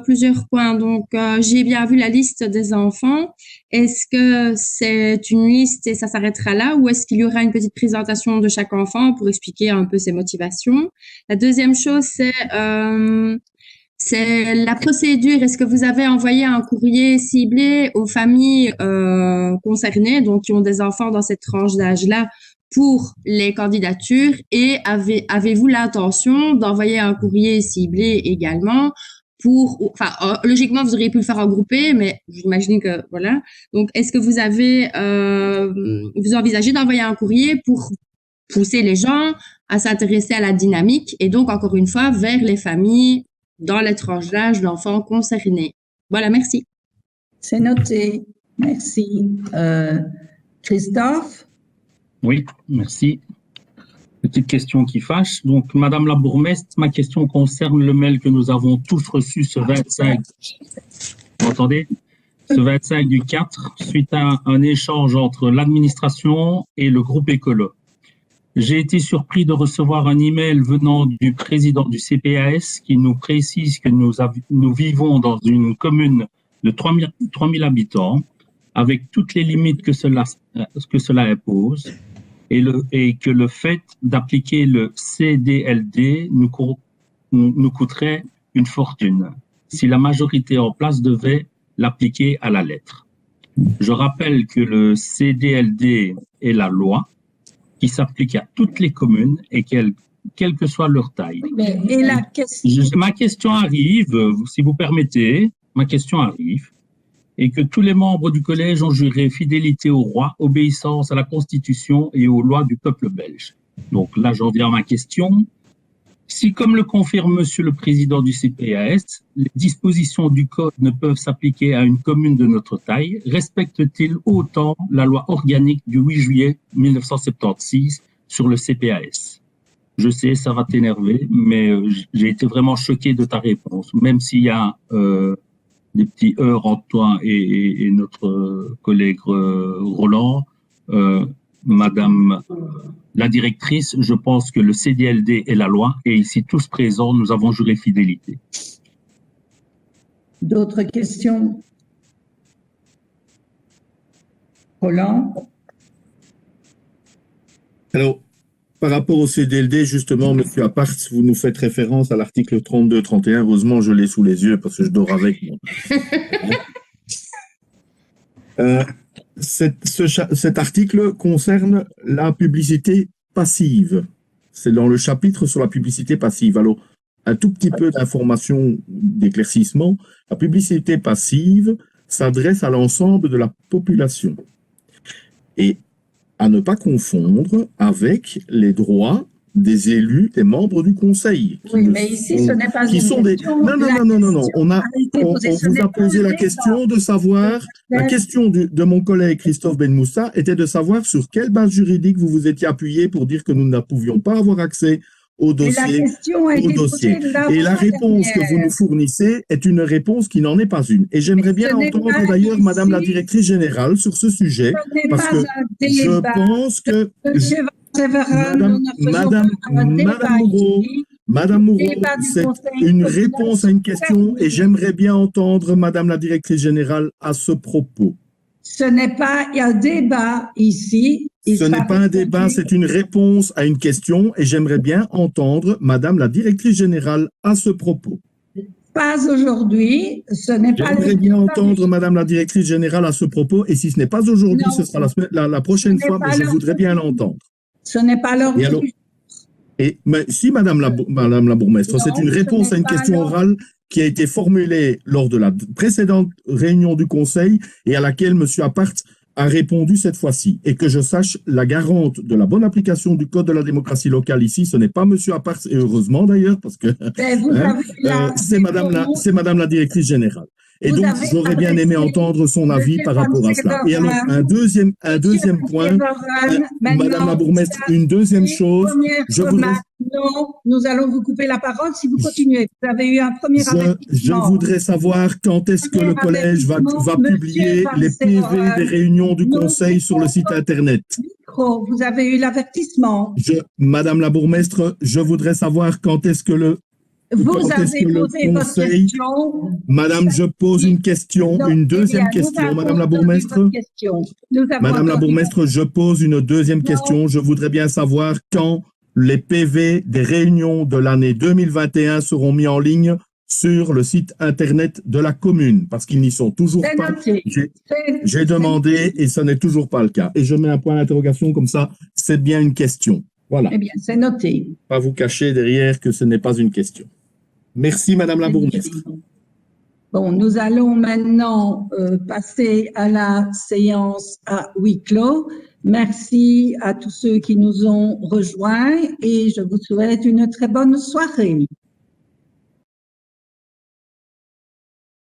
Speaker 4: plusieurs points. Donc, j'ai bien vu la liste des enfants. Est-ce que c'est une liste et ça s'arrêtera là, ou est-ce qu'il y aura une petite présentation de chaque enfant pour expliquer un peu ses motivations? La deuxième chose, c'est la procédure. Est-ce que vous avez envoyé un courrier ciblé aux familles concernées, donc qui ont des enfants dans cette tranche d'âge-là, pour les candidatures, et avez-vous l'intention d'envoyer un courrier ciblé également pour, enfin, logiquement, vous auriez pu le faire en groupé, mais j'imagine que, voilà. Donc, est-ce que vous avez, vous envisagez d'envoyer un courrier pour pousser les gens à s'intéresser à la dynamique et donc, encore une fois, vers les familles dans les tranches d'âge d'enfants concernés? Voilà, merci.
Speaker 1: C'est noté. Merci. Christophe?
Speaker 9: Oui, merci. Petite question qui fâche. Donc, Madame la bourgmestre, ma question concerne le mail que nous avons tous reçu ce 25. Vous entendez? Ce 25 du 4, suite à un échange entre l'administration et le groupe écolo. J'ai été surpris de recevoir un email venant du président du CPAS qui nous précise que nous vivons dans une commune de 3000 habitants, avec toutes les limites que cela impose, et que le fait d'appliquer le CDLD nous coûterait une fortune si la majorité en place devait l'appliquer à la lettre. Je rappelle que le CDLD est la loi qui s'applique à toutes les communes et quelle que soit leur taille. Ma question arrive, si vous permettez, ma question arrive, et que tous les membres du collège ont juré fidélité au roi, obéissance à la Constitution et aux lois du peuple belge. Donc là, j'en viens à ma question. Si, comme le confirme Monsieur le Président du CPAS, les dispositions du Code ne peuvent s'appliquer à une commune de notre taille, respecte-t-il autant la loi organique du 8 juillet 1976 sur le CPAS? Je sais, ça va t'énerver, mais j'ai été vraiment choqué de ta réponse, même s'il y a des petits heurts entre toi et notre collègue Roland. Madame la directrice, je pense que le CDLD est la loi et ici tous présents, nous avons juré fidélité.
Speaker 1: D'autres questions? Roland?
Speaker 3: Alors, par rapport au CDLD, justement, Monsieur Apart, vous nous faites référence à l'article 32-31. Heureusement, je l'ai sous les yeux parce que je dors avec moi. Cet article concerne la publicité passive. C'est dans le chapitre sur la publicité passive. Alors, un tout petit peu d'information, d'éclaircissement. La publicité passive s'adresse à l'ensemble de la population. Et à ne pas confondre avec les droits des élus, des membres du conseil.
Speaker 1: Oui, mais ici, ce n'est pas une question.
Speaker 3: Non. On vous a posé la question de savoir, la question de mon collègue Christophe Benmoussa était de savoir sur quelle base juridique vous vous étiez appuyé pour dire que nous ne pouvions pas avoir accès au dossier. Et la réponse que vous nous fournissez est une réponse qui n'en est pas une. Et j'aimerais bien entendre d'ailleurs Madame la directrice générale sur ce sujet, parce que je pense que Madame Moreau, c'est une réponse à une question et j'aimerais bien entendre Madame la directrice générale à ce propos.
Speaker 1: Ce n'est pas un débat ici.
Speaker 3: Ce n'est pas un débat, c'est une réponse à une question et j'aimerais bien entendre Madame la directrice générale à ce propos.
Speaker 1: Pas aujourd'hui, ce n'est pas...
Speaker 3: J'aimerais bien entendre Madame la directrice générale à ce propos et si ce n'est pas aujourd'hui, ce sera la prochaine fois, mais je voudrais bien l'entendre.
Speaker 1: Ce n'est pas l'ordre du jour.
Speaker 3: Mais si Madame la bourgmestre, c'est une réponse à une question orale qui a été formulée lors de la précédente réunion du Conseil et à laquelle M. Apart a répondu cette fois-ci. Et que je sache, la garante de la bonne application du Code de la démocratie locale ici, ce n'est pas M. Apart, et heureusement d'ailleurs, parce que c'est Madame la directrice générale. Et donc, j'aurais bien aimé entendre son avis par rapport à cela. Et alors, un deuxième point, Madame la bourgmestre, une deuxième chose, je voudrais...
Speaker 1: Non, nous allons vous couper la parole si vous continuez. Vous avez eu un premier avertissement.
Speaker 3: Je voudrais savoir quand est-ce que le collège va publier les PV des réunions du conseil sur le site Internet.
Speaker 1: Vous avez eu l'avertissement.
Speaker 3: Madame la bourgmestre, je voudrais savoir quand est-ce que le
Speaker 1: Vous avez posé votre question.
Speaker 3: Madame, je pose une question, une deuxième question. Madame la bourgmestre. Madame la bourgmestre, je pose une deuxième question. Je voudrais bien savoir quand les PV des réunions de l'année 2021 seront mis en ligne sur le site Internet de la commune, parce qu'ils n'y sont toujours pas. J'ai demandé et ce n'est toujours pas le cas. Et je mets un point d'interrogation comme ça, c'est bien une question. Voilà.
Speaker 1: Eh bien, c'est noté.
Speaker 3: Pas vous cacher derrière que ce n'est pas une question. Merci, Madame la bourgmestre.
Speaker 1: Bon, nous allons maintenant passer à la séance à huis clos. Merci à tous ceux qui nous ont rejoints et je vous souhaite une très bonne soirée.